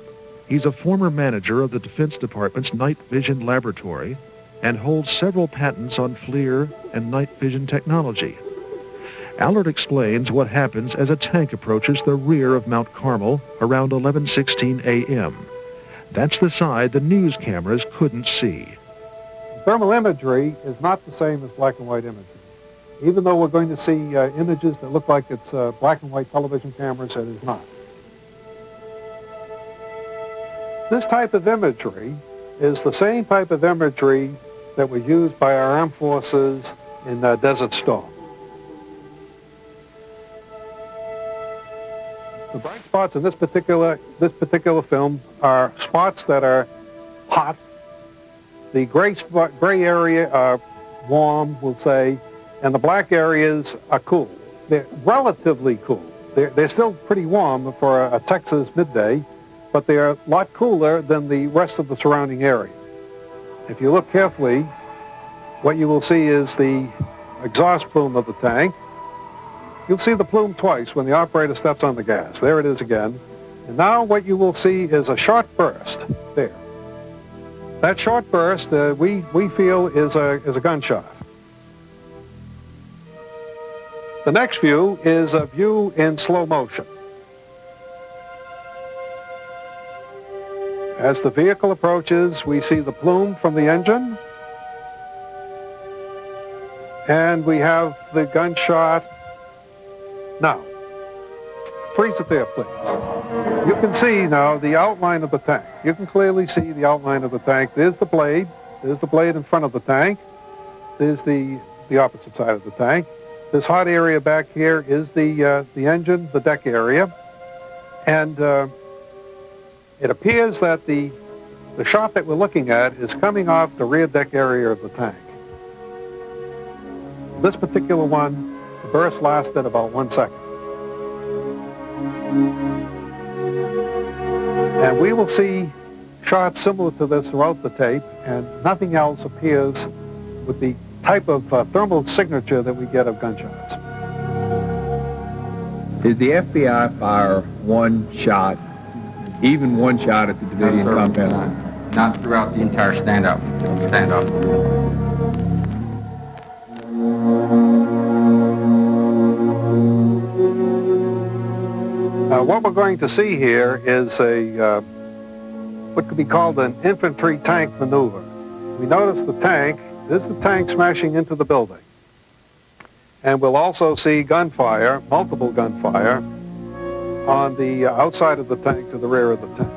He's a former manager of the Defense Department's Night Vision Laboratory and holds several patents on FLIR and night vision technology. Allard explains what happens as a tank approaches the rear of Mount Carmel around 11:16 a.m. That's the side the news cameras couldn't see. Thermal imagery is not the same as black and white imagery. Even though we're going to see images that look like it's black and white television cameras, it is not. This type of imagery is the same type of imagery that was used by our armed forces in Desert Storm. The bright spots in this particular film are spots that are hot. The gray area are warm, we'll say, and the black areas are cool. They're relatively cool. They're still pretty warm for a Texas midday, but they're a lot cooler than the rest of the surrounding area. If you look carefully, what you will see is the exhaust plume of the tank. You'll see the plume twice when the operator steps on the gas. There it is again. And now what you will see is a short burst there. That short burst, we feel, is a gunshot. The next view is a view in slow motion. As the vehicle approaches, we see the plume from the engine, and we have the gunshot. Now, freeze it there, please. You can see now the outline of the tank. You can clearly see the outline of the tank. There's the blade. There's the blade in front of the tank. There's the opposite side of the tank. This hot area back here is the engine, the deck area. And it appears that the shot that we're looking at is coming off the rear deck area of the tank. This particular one, the burst lasted about 1 second. And we will see shots similar to this throughout the tape, and nothing else appears with the type of thermal signature that we get of gunshots. Did the FBI fire one shot, even one shot at the Davidian compound? Not throughout the entire standoff. What we're going to see here is what could be called an infantry tank maneuver. We notice the tank, this is the tank smashing into the building. And we'll also see gunfire, multiple gunfire, on the outside of the tank to the rear of the tank.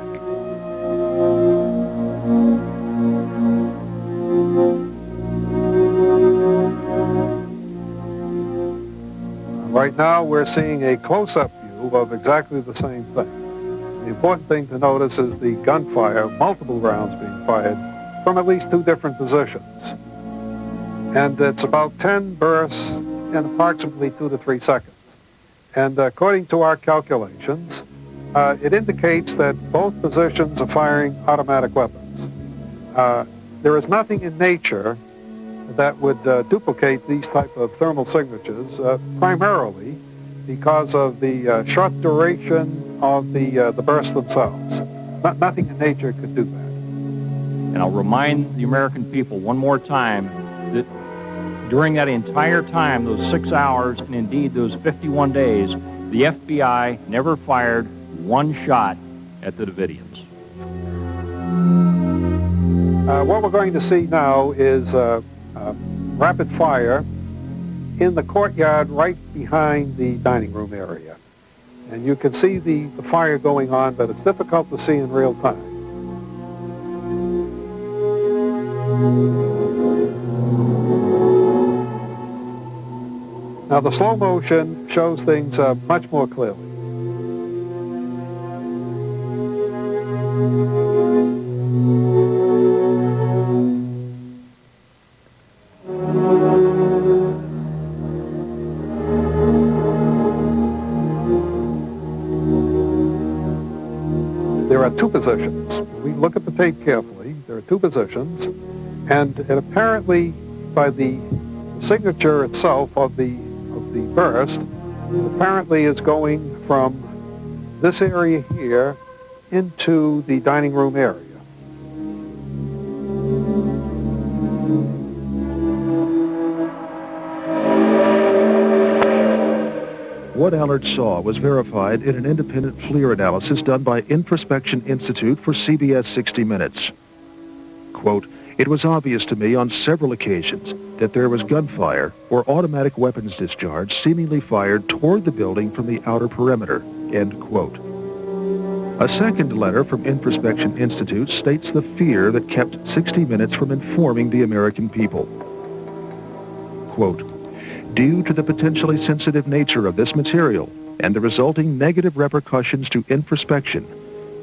Right now we're seeing a close-up view of exactly the same thing. The important thing to notice is the gunfire, multiple rounds being fired from at least 2 different positions. And it's about 10 bursts in approximately 2 to 3 seconds. And according to our calculations, it indicates that both positions are firing automatic weapons. There is nothing in nature that would duplicate these type of thermal signatures, primarily because of the short duration of the bursts themselves. Nothing in nature could do that. And I'll remind the American people one more time that during that entire time, those 6 hours, and indeed those 51 days, the FBI never fired one shot at the Davidians. What we're going to see now is rapid fire in the courtyard right behind the dining room area. And you can see the fire going on, but it's difficult to see in real time. Now the slow motion shows things much more clearly. There are two positions. We look at the tape carefully. There are two positions, and apparently by the signature itself of the burst, apparently is going from this area here into the dining room area. What Allard saw was verified in an independent FLIR analysis done by Introspection Institute for CBS 60 Minutes. Quote, "It was obvious to me on several occasions that there was gunfire or automatic weapons discharge seemingly fired toward the building from the outer perimeter." End quote. A second letter from Introspection Institute states the fear that kept 60 Minutes from informing the American people. Quote, "Due to the potentially sensitive nature of this material and the resulting negative repercussions to introspection,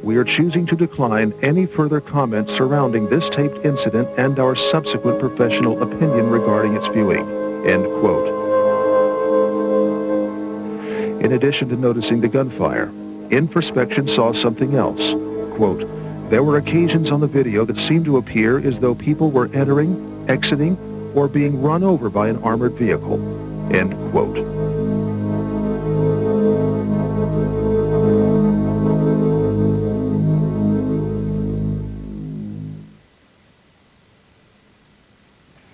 we are choosing to decline any further comments surrounding this taped incident and our subsequent professional opinion regarding its viewing." End quote. In addition to noticing the gunfire, Introspection saw something else. Quote, "There were occasions on the video that seemed to appear as though people were entering, exiting, or being run over by an armored vehicle." End quote.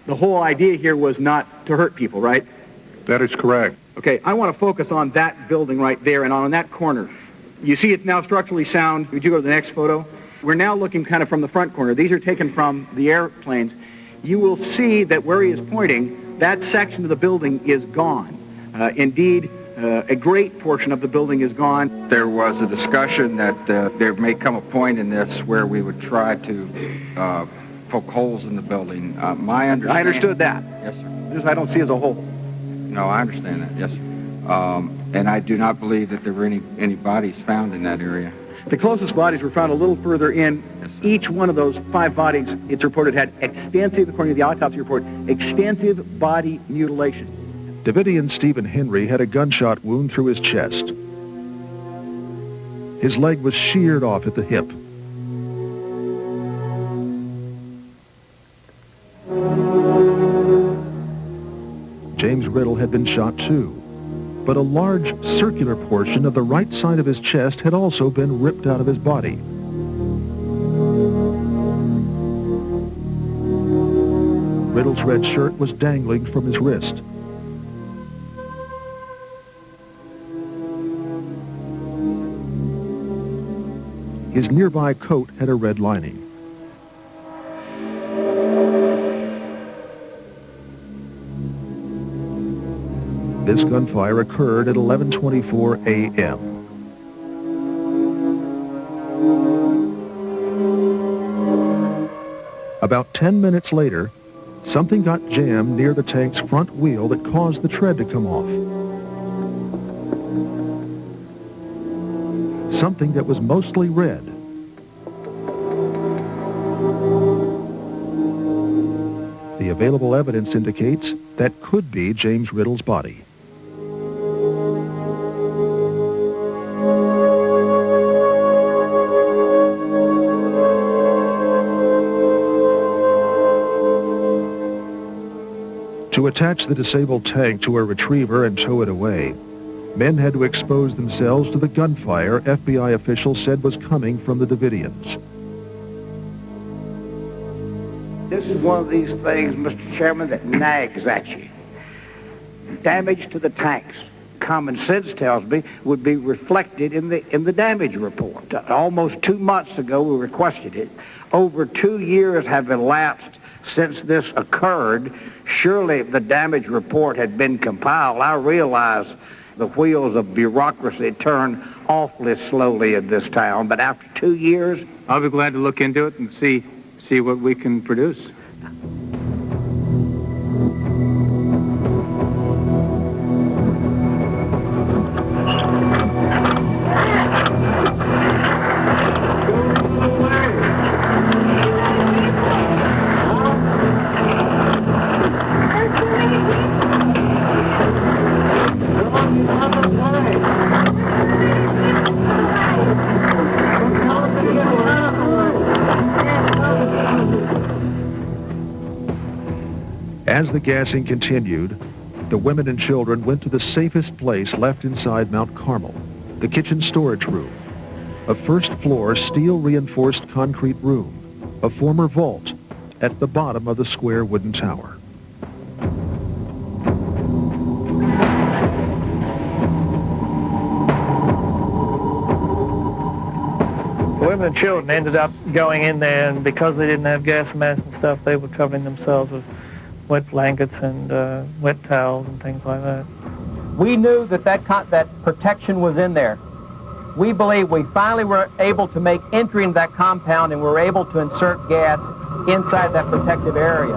The whole idea here was not to hurt people, right? That is correct. Okay, I want to focus on that building right there and on that corner. You see it's now structurally sound. Would you go to the next photo? We're now looking kind of from the front corner. These are taken from the airplanes. You will see that where he is pointing, that section of the building is gone. Indeed, a great portion of the building is gone. There was a discussion that there may come a point in this where we would try to poke holes in the building. My understanding... I understood that. Yes, sir. This I don't see as a hole. No, I understand that, yes, sir. And I do not believe that there were any bodies found in that area. The closest bodies were found a little further in. Yes, each one of those 5 bodies, it's reported, had extensive, according to the autopsy report, extensive body mutilation. Davidian Stephen Henry had a gunshot wound through his chest. His leg was sheared off at the hip. James Riddle had been shot too, but a large circular portion of the right side of his chest had also been ripped out of his body. Riddle's red shirt was dangling from his wrist. His nearby coat had a red lining. This gunfire occurred at 11:24 a.m. About 10 minutes later, something got jammed near the tank's front wheel that caused the tread to come off. Something that was mostly red. The available evidence indicates that could be James Riddle's body. To attach the disabled tank to a retriever and tow it away, men had to expose themselves to the gunfire FBI officials said was coming from the Davidians. This is one of these things, Mr. Chairman, that nags at you. Damage to the tanks, common sense tells me, would be reflected in the damage report. Almost 2 months ago, we requested it. Over 2 years have elapsed since this occurred. Surely if the damage report had been compiled, I realize the wheels of bureaucracy turn awfully slowly in this town, but after 2 years... I'll be glad to look into it and see what we can produce. As the gassing continued, the women and children went to the safest place left inside Mount Carmel, the kitchen storage room, a first-floor steel-reinforced concrete room, a former vault at the bottom of the square wooden tower. The women and children ended up going in there, and because they didn't have gas masks and stuff, they were covering themselves with wet blankets and wet towels and things like that. We knew that protection was in there. We believe we finally were able to make entry into that compound and were able to insert gas inside that protective area.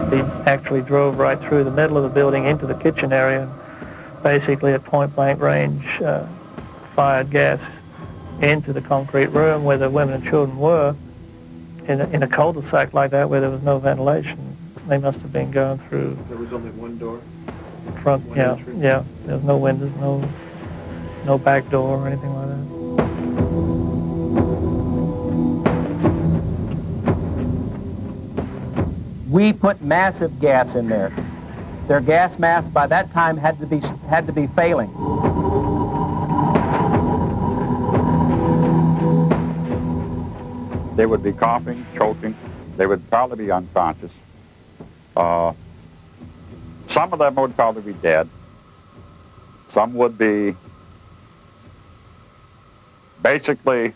They actually drove right through the middle of the building into the kitchen area, and basically at point-blank range fired gas into the concrete room where the women and children were. In a cul-de-sac like that where there was no ventilation, they must have been going through. There was only one door? Front, yeah. There was no windows, no back door or anything like that. We put massive gas in there. Their gas mask by that time had to be failing. They would be coughing, choking. They would probably be unconscious. Some of them would probably be dead. Some would be basically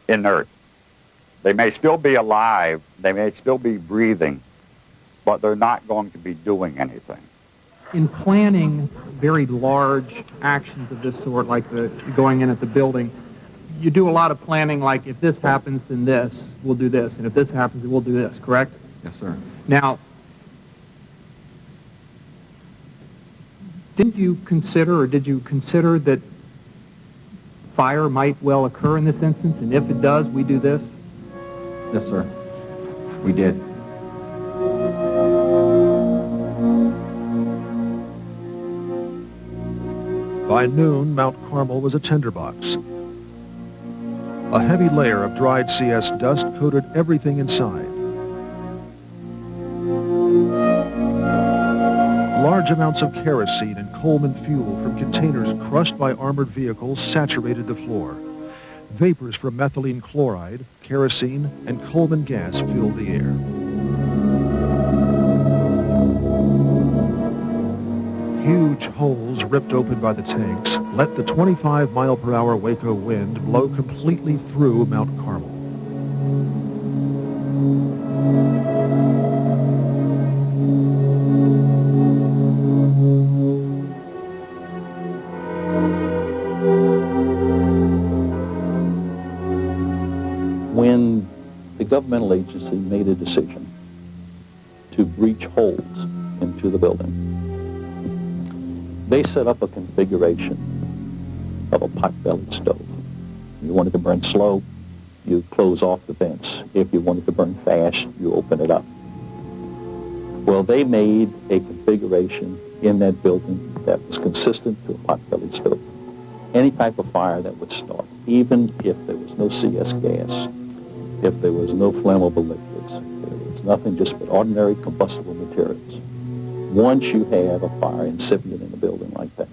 inert. They may still be alive. They may still be breathing, but they're not going to be doing anything. In planning very large actions of this sort, like going in at the building, you do a lot of planning, like if this happens, then this, we'll do this, and if this happens, then we'll do this, correct? Yes, sir. Now, did you consider that fire might well occur in this instance, and if it does, we do this? Yes, sir. We did. By noon, Mount Carmel was a tinderbox. A heavy layer of dried CS dust coated everything inside. Large amounts of kerosene and Coleman fuel from containers crushed by armored vehicles saturated the floor. Vapors from methylene chloride, kerosene, and Coleman gas filled the air. Huge holes ripped open by the tanks let the 25-mile-per-hour Waco wind blow completely through Mount Carmel. When the governmental agency made a decision to breach holes into the building, they set up a configuration of a pot-bellied stove. If you wanted to burn slow, you close off the vents. If you wanted to burn fast, you open it up. Well, they made a configuration in that building that was consistent to a pot-bellied stove. Any type of fire that would start even if there was no CS gas, if there was no flammable liquids, there was nothing just but ordinary combustible materials. Once you have a fire incipient in a building like that,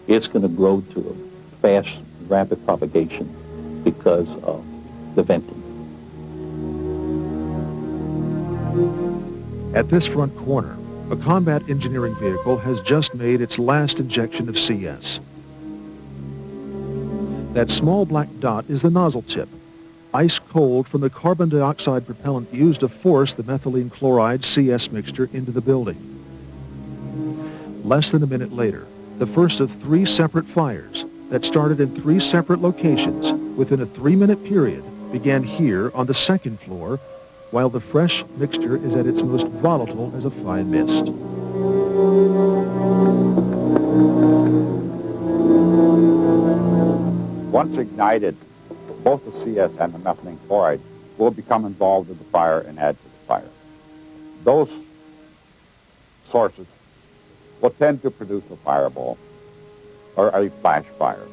it's going to grow to a fast, rapid propagation because of the venting. At this front corner, a combat engineering vehicle has just made its last injection of CS. That small black dot is the nozzle tip, ice cold from the carbon dioxide propellant used to force the methylene chloride CS mixture into the building. Less than a minute later, the first of 3 separate fires that started in 3 separate locations within a 3-minute period began here on the 2nd floor, while the fresh mixture is at its most volatile as a fine mist. Once ignited, both the CS and the methylene chloride will become involved with the fire and add to the fire. Those sources will tend to produce a fireball or a flash fire.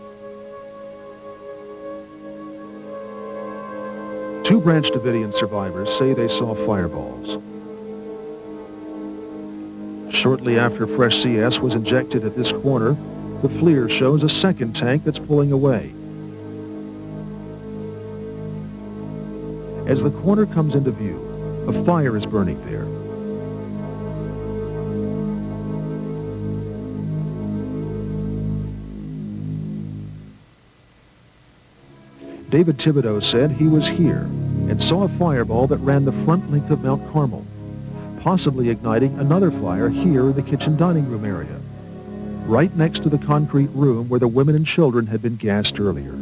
2 Branch Davidian survivors say they saw fireballs. Shortly after fresh CS was injected at this corner, the FLIR shows a second tank that's pulling away. As the corner comes into view, a fire is burning there. David Thibodeau said he was here and saw a fireball that ran the front length of Mount Carmel, possibly igniting another fire here in the kitchen dining room area, right next to the concrete room where the women and children had been gassed earlier.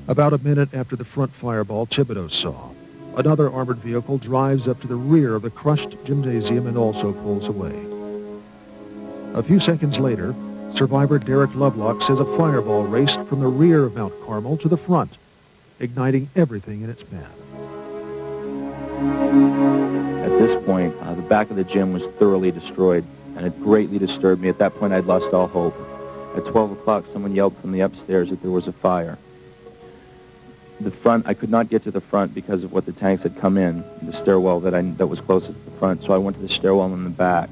About a minute after the front fireball Thibodeau saw, another armored vehicle drives up to the rear of the crushed gymnasium and also pulls away. A few seconds later, survivor Derek Lovelock says a fireball raced from the rear of Mount Carmel to the front, igniting everything in its path. At this point, the back of the gym was thoroughly destroyed, and it greatly disturbed me. At that point, I'd lost all hope. At 12 o'clock, someone yelled from the upstairs that there was a fire. The front, I could not get to the front because of what the tanks had come in, the stairwell that was closest to the front, so I went to the stairwell in the back.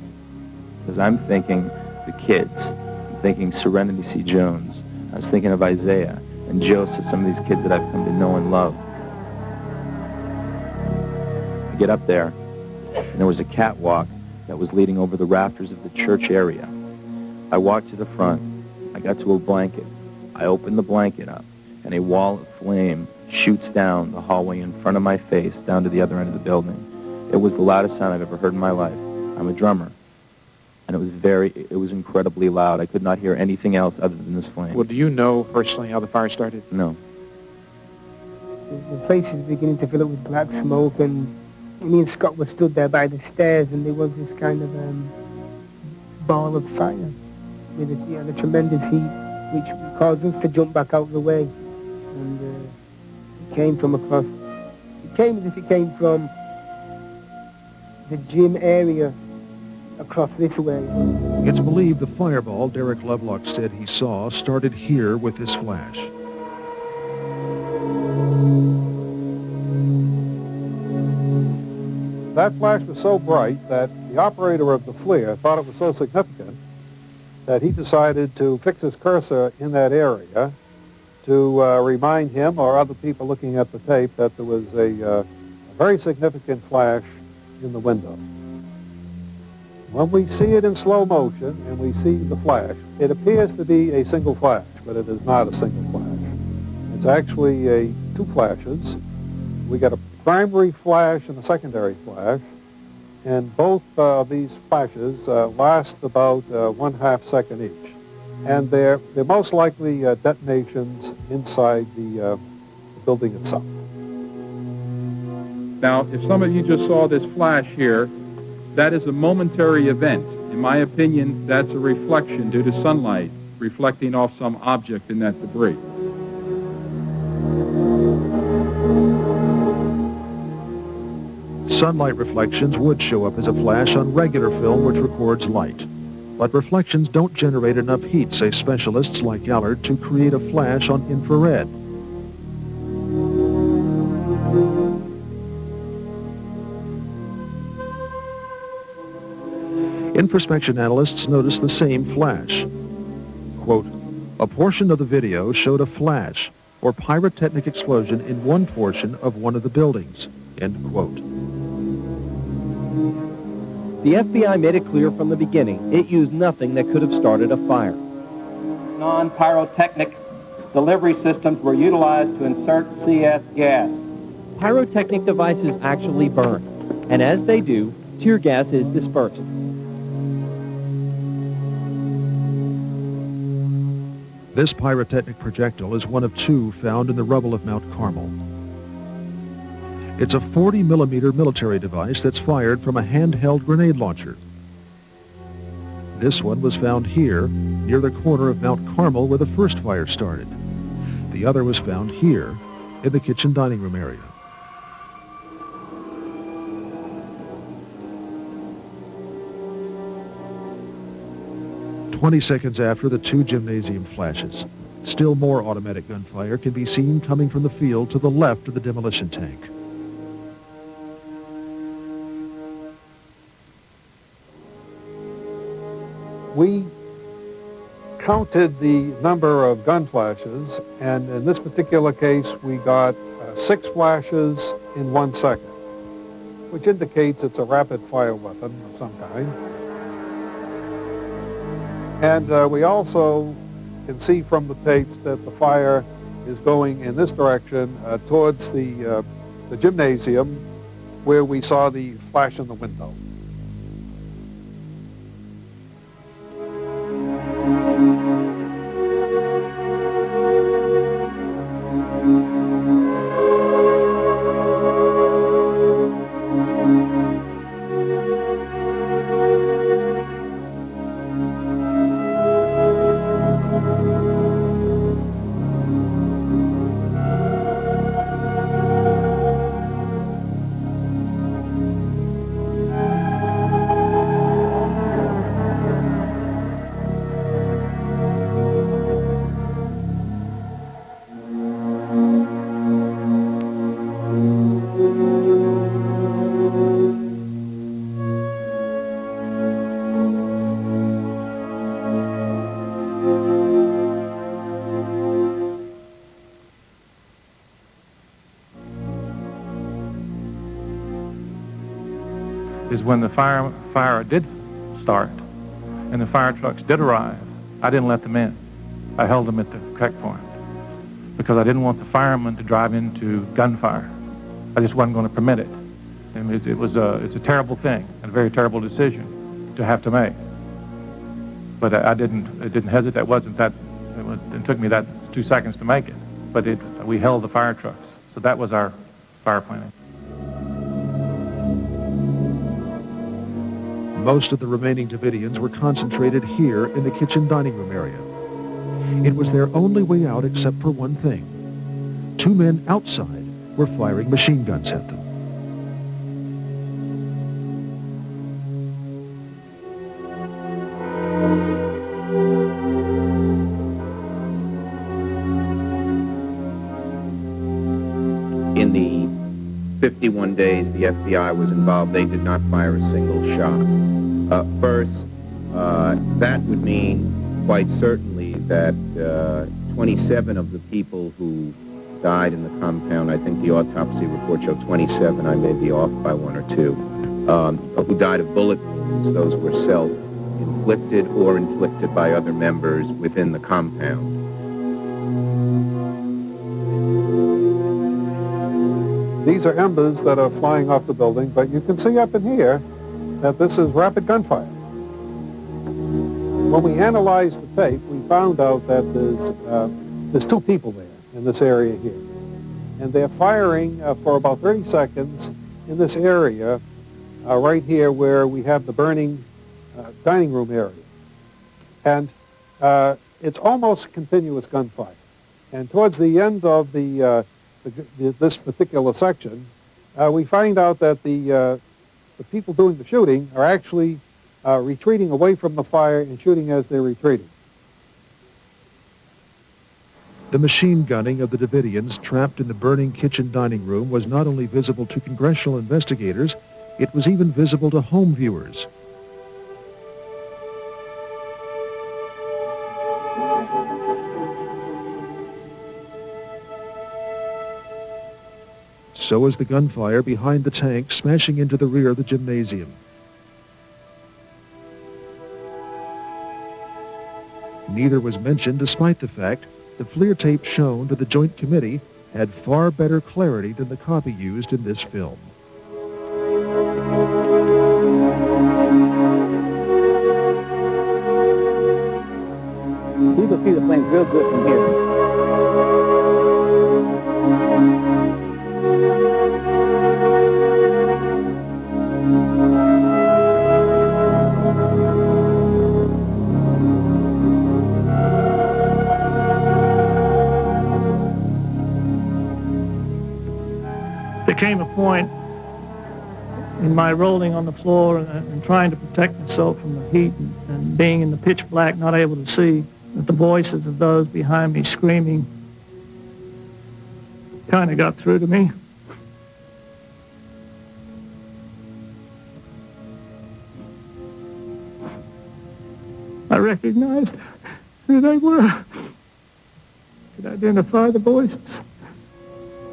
Because I'm thinking the kids, I'm thinking Serenity C. Jones, I was thinking of Isaiah and Joseph, some of these kids that I've come to know and love. I get up there, and there was a catwalk that was leading over the rafters of the church area. I walked to the front, I got to a blanket, I opened the blanket up, and a wall of flame shoots down the hallway in front of my face down to the other end of the building. It was the loudest sound I've ever heard in my life. I'm a drummer. And it was incredibly loud. I could not hear anything else other than this flame. Well, do you know personally how the fire started? No. The place is beginning to fill up with black smoke, and me and Scott were stood there by the stairs, and there was this kind of ball of fire with a tremendous heat, which caused us to jump back out of the way. And it came from across. It came as if it came from the gym area across this way. It's believed the fireball Derek Lovelock said he saw started here with this flash. That flash was so bright that the operator of the FLIR thought it was so significant that he decided to fix his cursor in that area to remind him or other people looking at the tape that there was a very significant flash in the window. When we see it in slow motion and we see the flash, it appears to be a single flash, but it is not a single flash. It's actually 2 flashes. We get a primary flash and a secondary flash, and both of these flashes last about 1/2 second each. And they're most likely detonations inside the building itself. Now, if some of you just saw this flash here, that is a momentary event. In my opinion, that's a reflection due to sunlight reflecting off some object in that debris. Sunlight reflections would show up as a flash on regular film which records light. But reflections don't generate enough heat, say specialists like Allard, to create a flash on infrared. Infraspection analysts noticed the same flash. Quote, a portion of the video showed a flash or pyrotechnic explosion in one portion of one of the buildings, end quote. The FBI made it clear from the beginning it used nothing that could have started a fire. Non-pyrotechnic delivery systems were utilized to insert CS gas. Pyrotechnic devices actually burn, and as they do, tear gas is dispersed. This pyrotechnic projectile is one of two found in the rubble of Mount Carmel. It's a 40-millimeter military device that's fired from a handheld grenade launcher. This one was found here, near the corner of Mount Carmel where the first fire started. The other was found here, in the kitchen dining room area. "20 seconds after the two gymnasium flashes, still more automatic gunfire can be seen coming from the field to the left of the demolition tank. We counted the number of gun flashes, and in this particular case, we got 6 flashes in 1 second, which indicates it's a rapid-fire weapon of some kind. And we also can see from the tapes that the fire is going in this direction towards the gymnasium where we saw the flash in the window. Is when the fire did start and the fire trucks did arrive, I didn't let them in. I held them at the checkpoint because I didn't want the firemen to drive into gunfire. I just wasn't going to permit it. And it's a terrible thing and a very terrible decision to have to make. But I didn't hesitate. It wasn't that. It took me that 2 seconds to make it. But we held the fire trucks. So that was our fire planning. Most of the remaining Davidians were concentrated here in the kitchen dining room area. It was their only way out except for one thing. 2 men outside were firing machine guns at them. In the 51 days the FBI was involved, they did not fire a single shot. First, that would mean quite certainly that 27 of the people who died in the compound, I think the autopsy report showed 27, I may be off by 1 or 2, who died of bullet wounds. Those were self-inflicted or inflicted by other members within the compound. These are embers that are flying off the building, but you can see up in here that this is rapid gunfire. When we analyzed the tape, we found out that there's 2 people there in this area here. And they're firing for about 30 seconds in this area right here where we have the burning dining room area. And it's almost continuous gunfire. And towards the end of this particular section, we find out that the people doing the shooting are actually retreating away from the fire and shooting as they're retreating. The machine gunning of the Davidians trapped in the burning kitchen dining room was not only visible to congressional investigators, it was even visible to home viewers. So was the gunfire behind the tank smashing into the rear of the gymnasium. Neither was mentioned despite the fact the FLIR tape shown to the Joint Committee had far better clarity than the copy used in this film. You can see the flames real good from here. There came a point in my rolling on the floor and trying to protect myself from the heat and being in the pitch black, not able to see, that the voices of those behind me screaming kind of got through to me. I recognized who they were. Could identify the voices.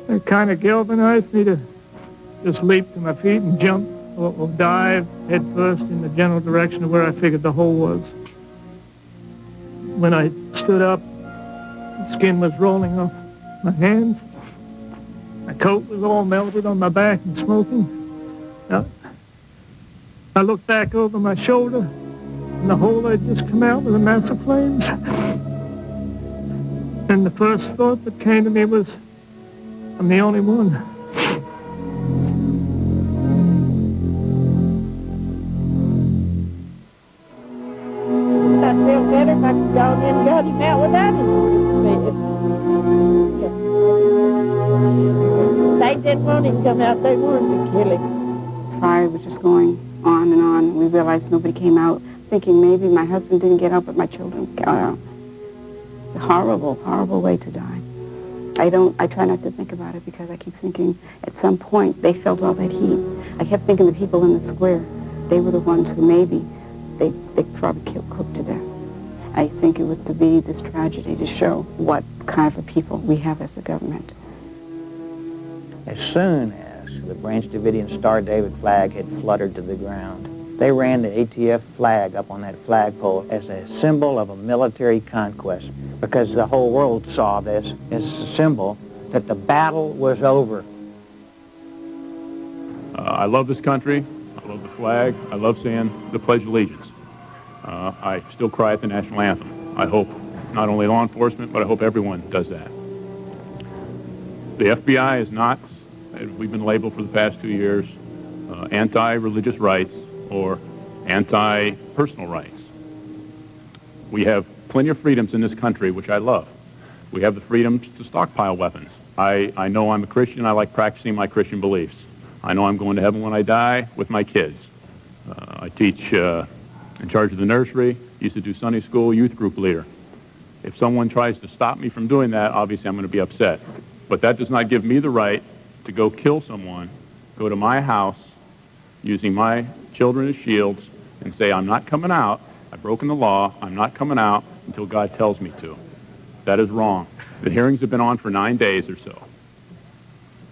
It kind of galvanized me to just leap to my feet and jump or dive head first in the general direction of where I figured the hole was. When I stood up, the skin was rolling off my hands. My coat was all melted on my back and smoking. I looked back over my shoulder, and the hole had just come out with a mass of flames. And the first thought that came to me was, I'm the only one. I'd feel better if I could go in and got him out without him. They didn't want him to come out. They wanted to kill him. Fire was just going on and on. We realized nobody came out, thinking maybe my husband didn't get out, but my children got out. A horrible, horrible way to die. I try not to think about it because I keep thinking at some point they felt all that heat. I kept thinking the people in the square, they were the ones who maybe they probably cooked to death. I think it was to be this tragedy to show what kind of a people we have as a government. As soon as the Branch Davidian Star David flag had fluttered to the ground, they ran the ATF flag up on that flagpole as a symbol of a military conquest, because the whole world saw this as a symbol that the battle was over. I love this country. I love the flag. I love saying the Pledge of Allegiance. I still cry at the national anthem. I hope not only law enforcement, but I hope everyone does that. The FBI is not, as we've been labeled for the past 2 years, anti-religious rights or anti-personal rights. We have plenty of freedoms in this country, which I love. We have the freedom to stockpile weapons. I know I'm a Christian. I like practicing my Christian beliefs. I know I'm going to heaven when I die with my kids. I teach in charge of the nursery, used to do Sunday school, youth group leader. If someone tries to stop me from doing that, obviously I'm going to be upset. But that does not give me the right to go kill someone, go to my house using my children as shields and say, I'm not coming out, I've broken the law, I'm not coming out until God tells me to. That is wrong. The hearings have been on for 9 days or so.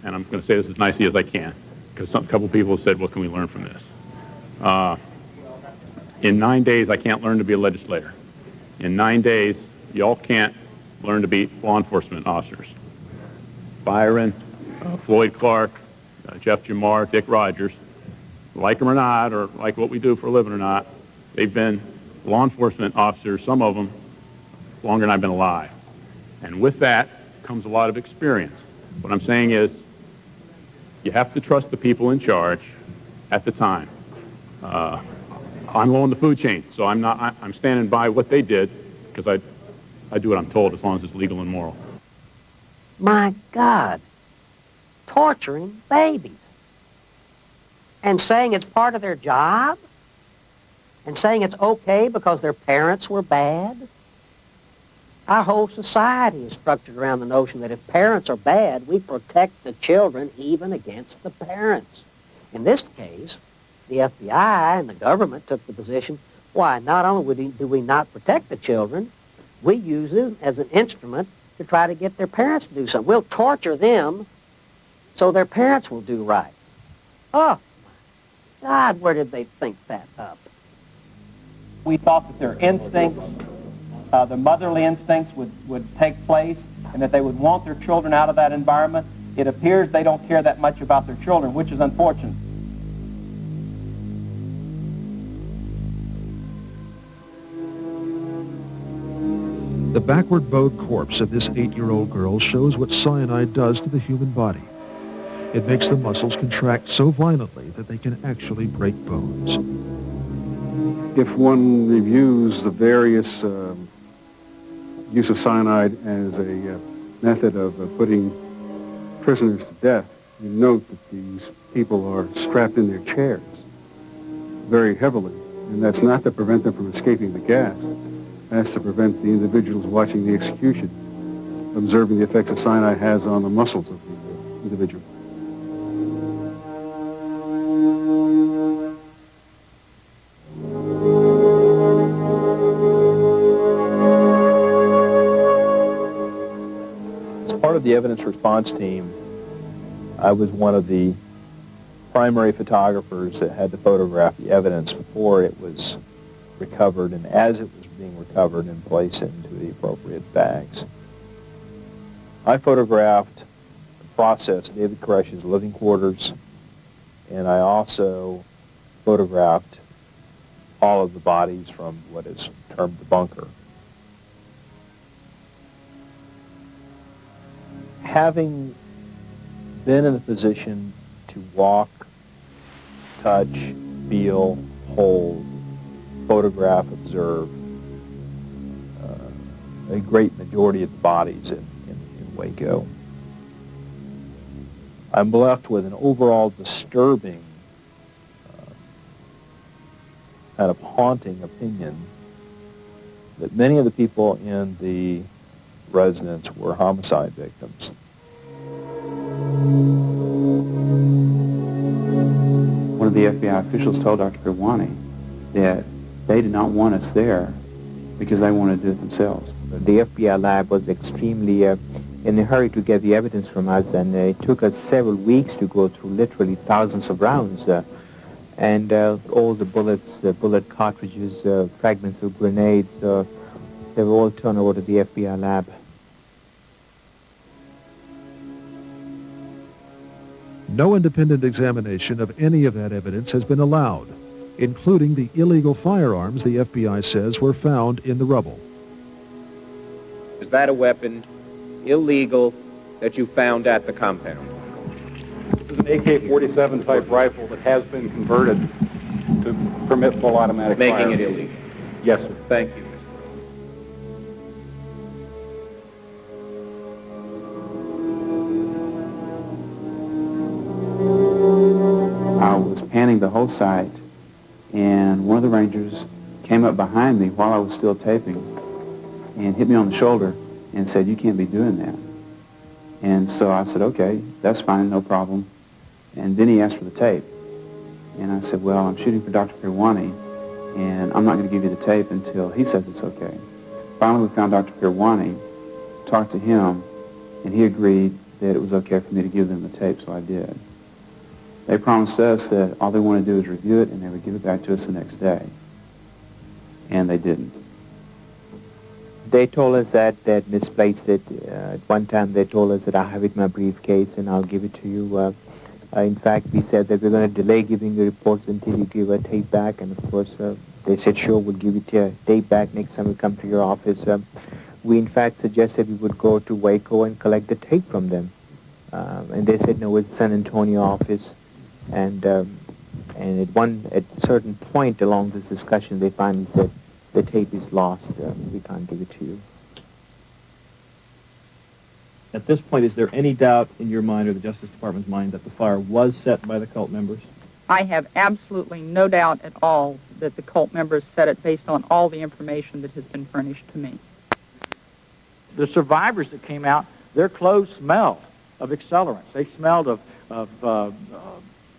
And I'm going to say this as nicely as I can, because a couple people have said, what can we learn from this? In 9 days, I can't learn to be a legislator. In 9 days, y'all can't learn to be law enforcement officers. Byron, Floyd Clark, Jeff Jamar, Dick Rogers, like them or not, or like what we do for a living or not, they've been law enforcement officers, some of them, longer than I've been alive. And with that comes a lot of experience. What I'm saying is, you have to trust the people in charge at the time. I'm low on the food chain, so I'm standing by what they did, because I do what I'm told as long as it's legal and moral. My God, torturing babies and saying it's part of their job? and saying it's okay because their parents were bad? Our whole society is structured around the notion that if parents are bad, we protect the children even against the parents. In this case, the FBI and the government took the position, why, not only do we not protect the children, we use it as an instrument to try to get their parents to do something. We'll torture them so their parents will do right. Oh, my God, where did they think that up? We thought that their instincts, the motherly instincts would take place and that they would want their children out of that environment. It appears they don't care that much about their children, which is unfortunate. The backward-bowed corpse of this 8-year-old girl shows what cyanide does to the human body. It makes the muscles contract so violently that they can actually break bones. If one reviews the various use of cyanide as a method of putting prisoners to death, you note that these people are strapped in their chairs very heavily, and that's not to prevent them from escaping the gas. That's to prevent the individuals watching the execution observing the effects that cyanide has on the muscles of the individual. As part of the evidence response team, I was one of the primary photographers that had to photograph the evidence before it was recovered and as it was being recovered and placed into the appropriate bags. I photographed the process of David Koresh's living quarters, and I also photographed all of the bodies from what is termed the bunker. Having been in the position to walk, touch, feel, hold, photograph, observe a great majority of the bodies in Waco, I'm left with an overall disturbing, kind of haunting opinion that many of the people in the residence were homicide victims. One of the FBI officials told Dr. Pirwani that they did not want us there because they wanted to do it themselves. The FBI lab was extremely in a hurry to get the evidence from us, and it took us several weeks to go through literally thousands of rounds. And all the bullets, bullet cartridges, fragments of grenades, they were all turned over to the FBI lab. No independent examination of any of that evidence has been allowed, including the illegal firearms the FBI says were found in the rubble. Is that a weapon illegal that you found at the compound? This is an AK-47 type rifle that has been converted to permit full automatic Making firearms. it illegal? Yes, sir. Thank you. I was panning the whole site, and one of the Rangers came up behind me while I was still taping and hit me on the shoulder and said, "You can't be doing that." And so I said, "Okay, that's fine, no problem." And then he asked for the tape. And I said, "Well, I'm shooting for Dr. Pirwani, and I'm not going to give you the tape until he says it's okay." Finally, we found Dr. Pirwani, talked to him, and he agreed that it was okay for me to give them the tape, so I did. They promised us that all they wanted to do is review it, and they would give it back to us the next day. And they didn't. They told us that they had misplaced it. At one time they told us that I have it in my briefcase and I'll give it to you. In fact, we said that we're going to delay giving the reports until you give a tape back. And of course, they said, sure, we'll give it your tape back next time we come to your office. We in fact suggested we would go to Waco and collect the tape from them. And they said, no, it's San Antonio office. And at a certain point along this discussion, they finally said, the tape is lost. We can't give it to you. At this point, is there any doubt in your mind or the Justice Department's mind that the fire was set by the cult members? I have absolutely no doubt at all that the cult members said it based on all the information that has been furnished to me. The survivors that came out, their clothes smelled of accelerants. They smelled of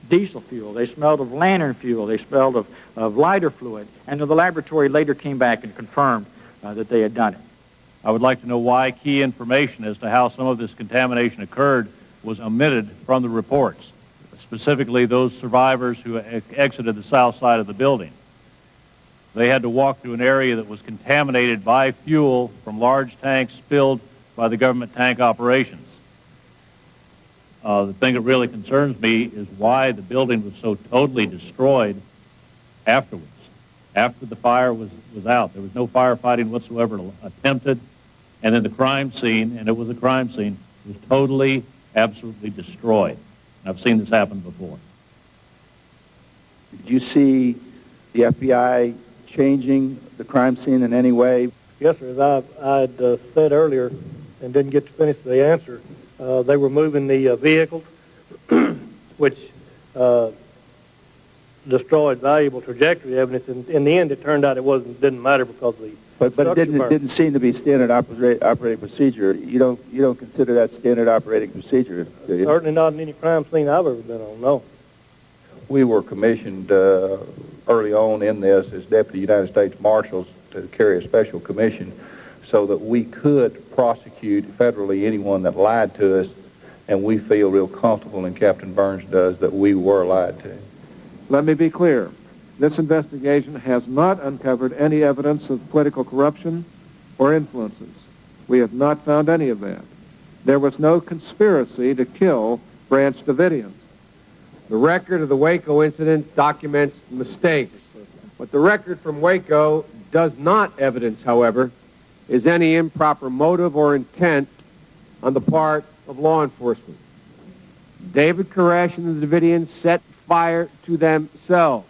diesel fuel. They smelled of lantern fuel. They smelled of lighter fluid. And the laboratory later came back and confirmed that they had done it. I would like to know why key information as to how some of this contamination occurred was omitted from the reports, specifically those survivors who exited the south side of the building. They had to walk through an area that was contaminated by fuel from large tanks spilled by the government tank operations. The thing that really concerns me is why the building was so totally destroyed afterwards, after the fire was out. There was no firefighting whatsoever attempted, and then the crime scene, and it was a crime scene, was totally, absolutely destroyed. I've seen this happen before. Did you see the FBI changing the crime scene in any way? Yes, sir. As I'd said earlier and didn't get to finish the answer, they were moving the vehicles, which destroyed valuable trajectory evidence. And in the end, it turned out didn't matter because the But it didn't seem to be standard operating procedure. You don't consider that standard operating procedure, do you? Certainly not in any crime scene I've ever been on, no. We were commissioned early on in this as Deputy United States Marshals to carry a special commission so that we could prosecute federally anyone that lied to us, and we feel real comfortable, and Captain Burns does, that we were lied to. Let me be clear. This investigation has not uncovered any evidence of political corruption or influences. We have not found any of that. There was no conspiracy to kill Branch Davidian. The record of the Waco incident documents mistakes. What the record from Waco does not evidence, however, is any improper motive or intent on the part of law enforcement. David Koresh and the Davidians set fire to themselves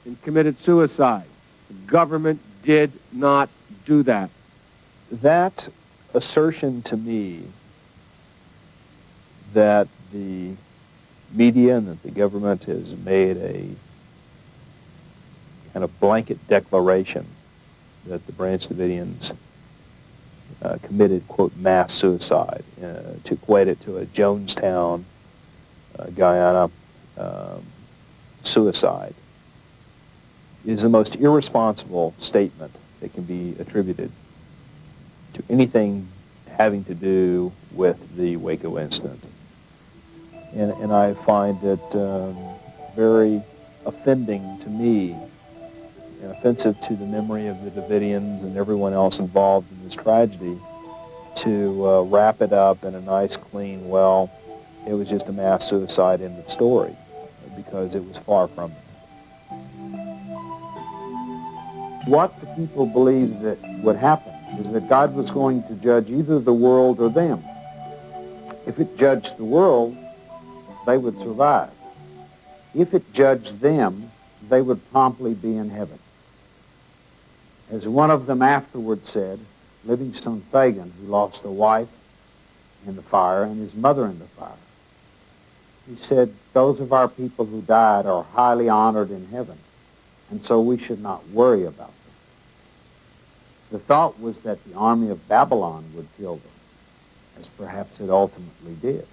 and committed suicide. The government did not do that. That assertion to me that the media and that the government has made a kind of blanket declaration that the Branch Davidians committed, quote, mass suicide, to equate it to a Jonestown, Guyana suicide, is the most irresponsible statement that can be attributed to anything having to do with the Waco incident. And I find it very offending to me and offensive to the memory of the Davidians and everyone else involved in this tragedy to wrap it up in a nice, clean, well, it was just a mass suicide, end of story, because it was far from it. What the people believed that would happen is that God was going to judge either the world or them. If it judged the world, they would survive. If it judged them, they would promptly be in heaven. As one of them afterwards said, Livingstone Fagan, who lost a wife in the fire and his mother in the fire, he said, those of our people who died are highly honored in heaven, and so we should not worry about them. The thought was that the army of Babylon would kill them, as perhaps it ultimately did.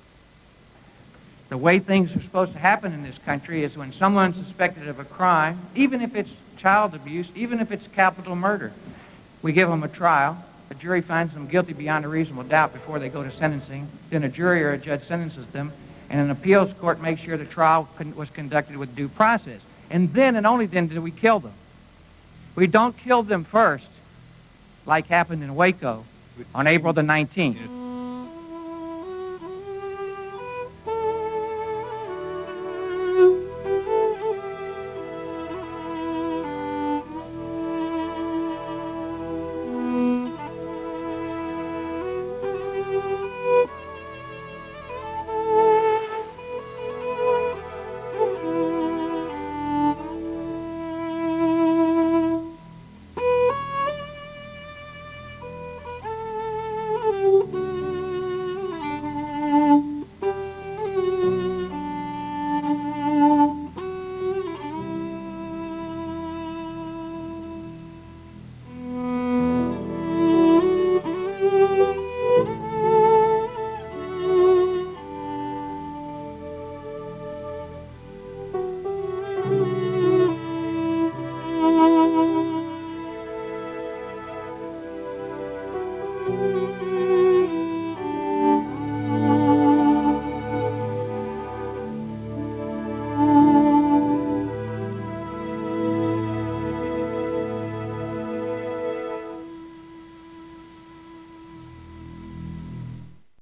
The way things are supposed to happen in this country is when someone's suspected of a crime, even if it's child abuse, even if it's capital murder, we give them a trial. A jury finds them guilty beyond a reasonable doubt before they go to sentencing. Then a jury or a judge sentences them, and an appeals court makes sure the trial was conducted with due process. And then and only then do we kill them. We don't kill them first, like happened in Waco on April the 19th.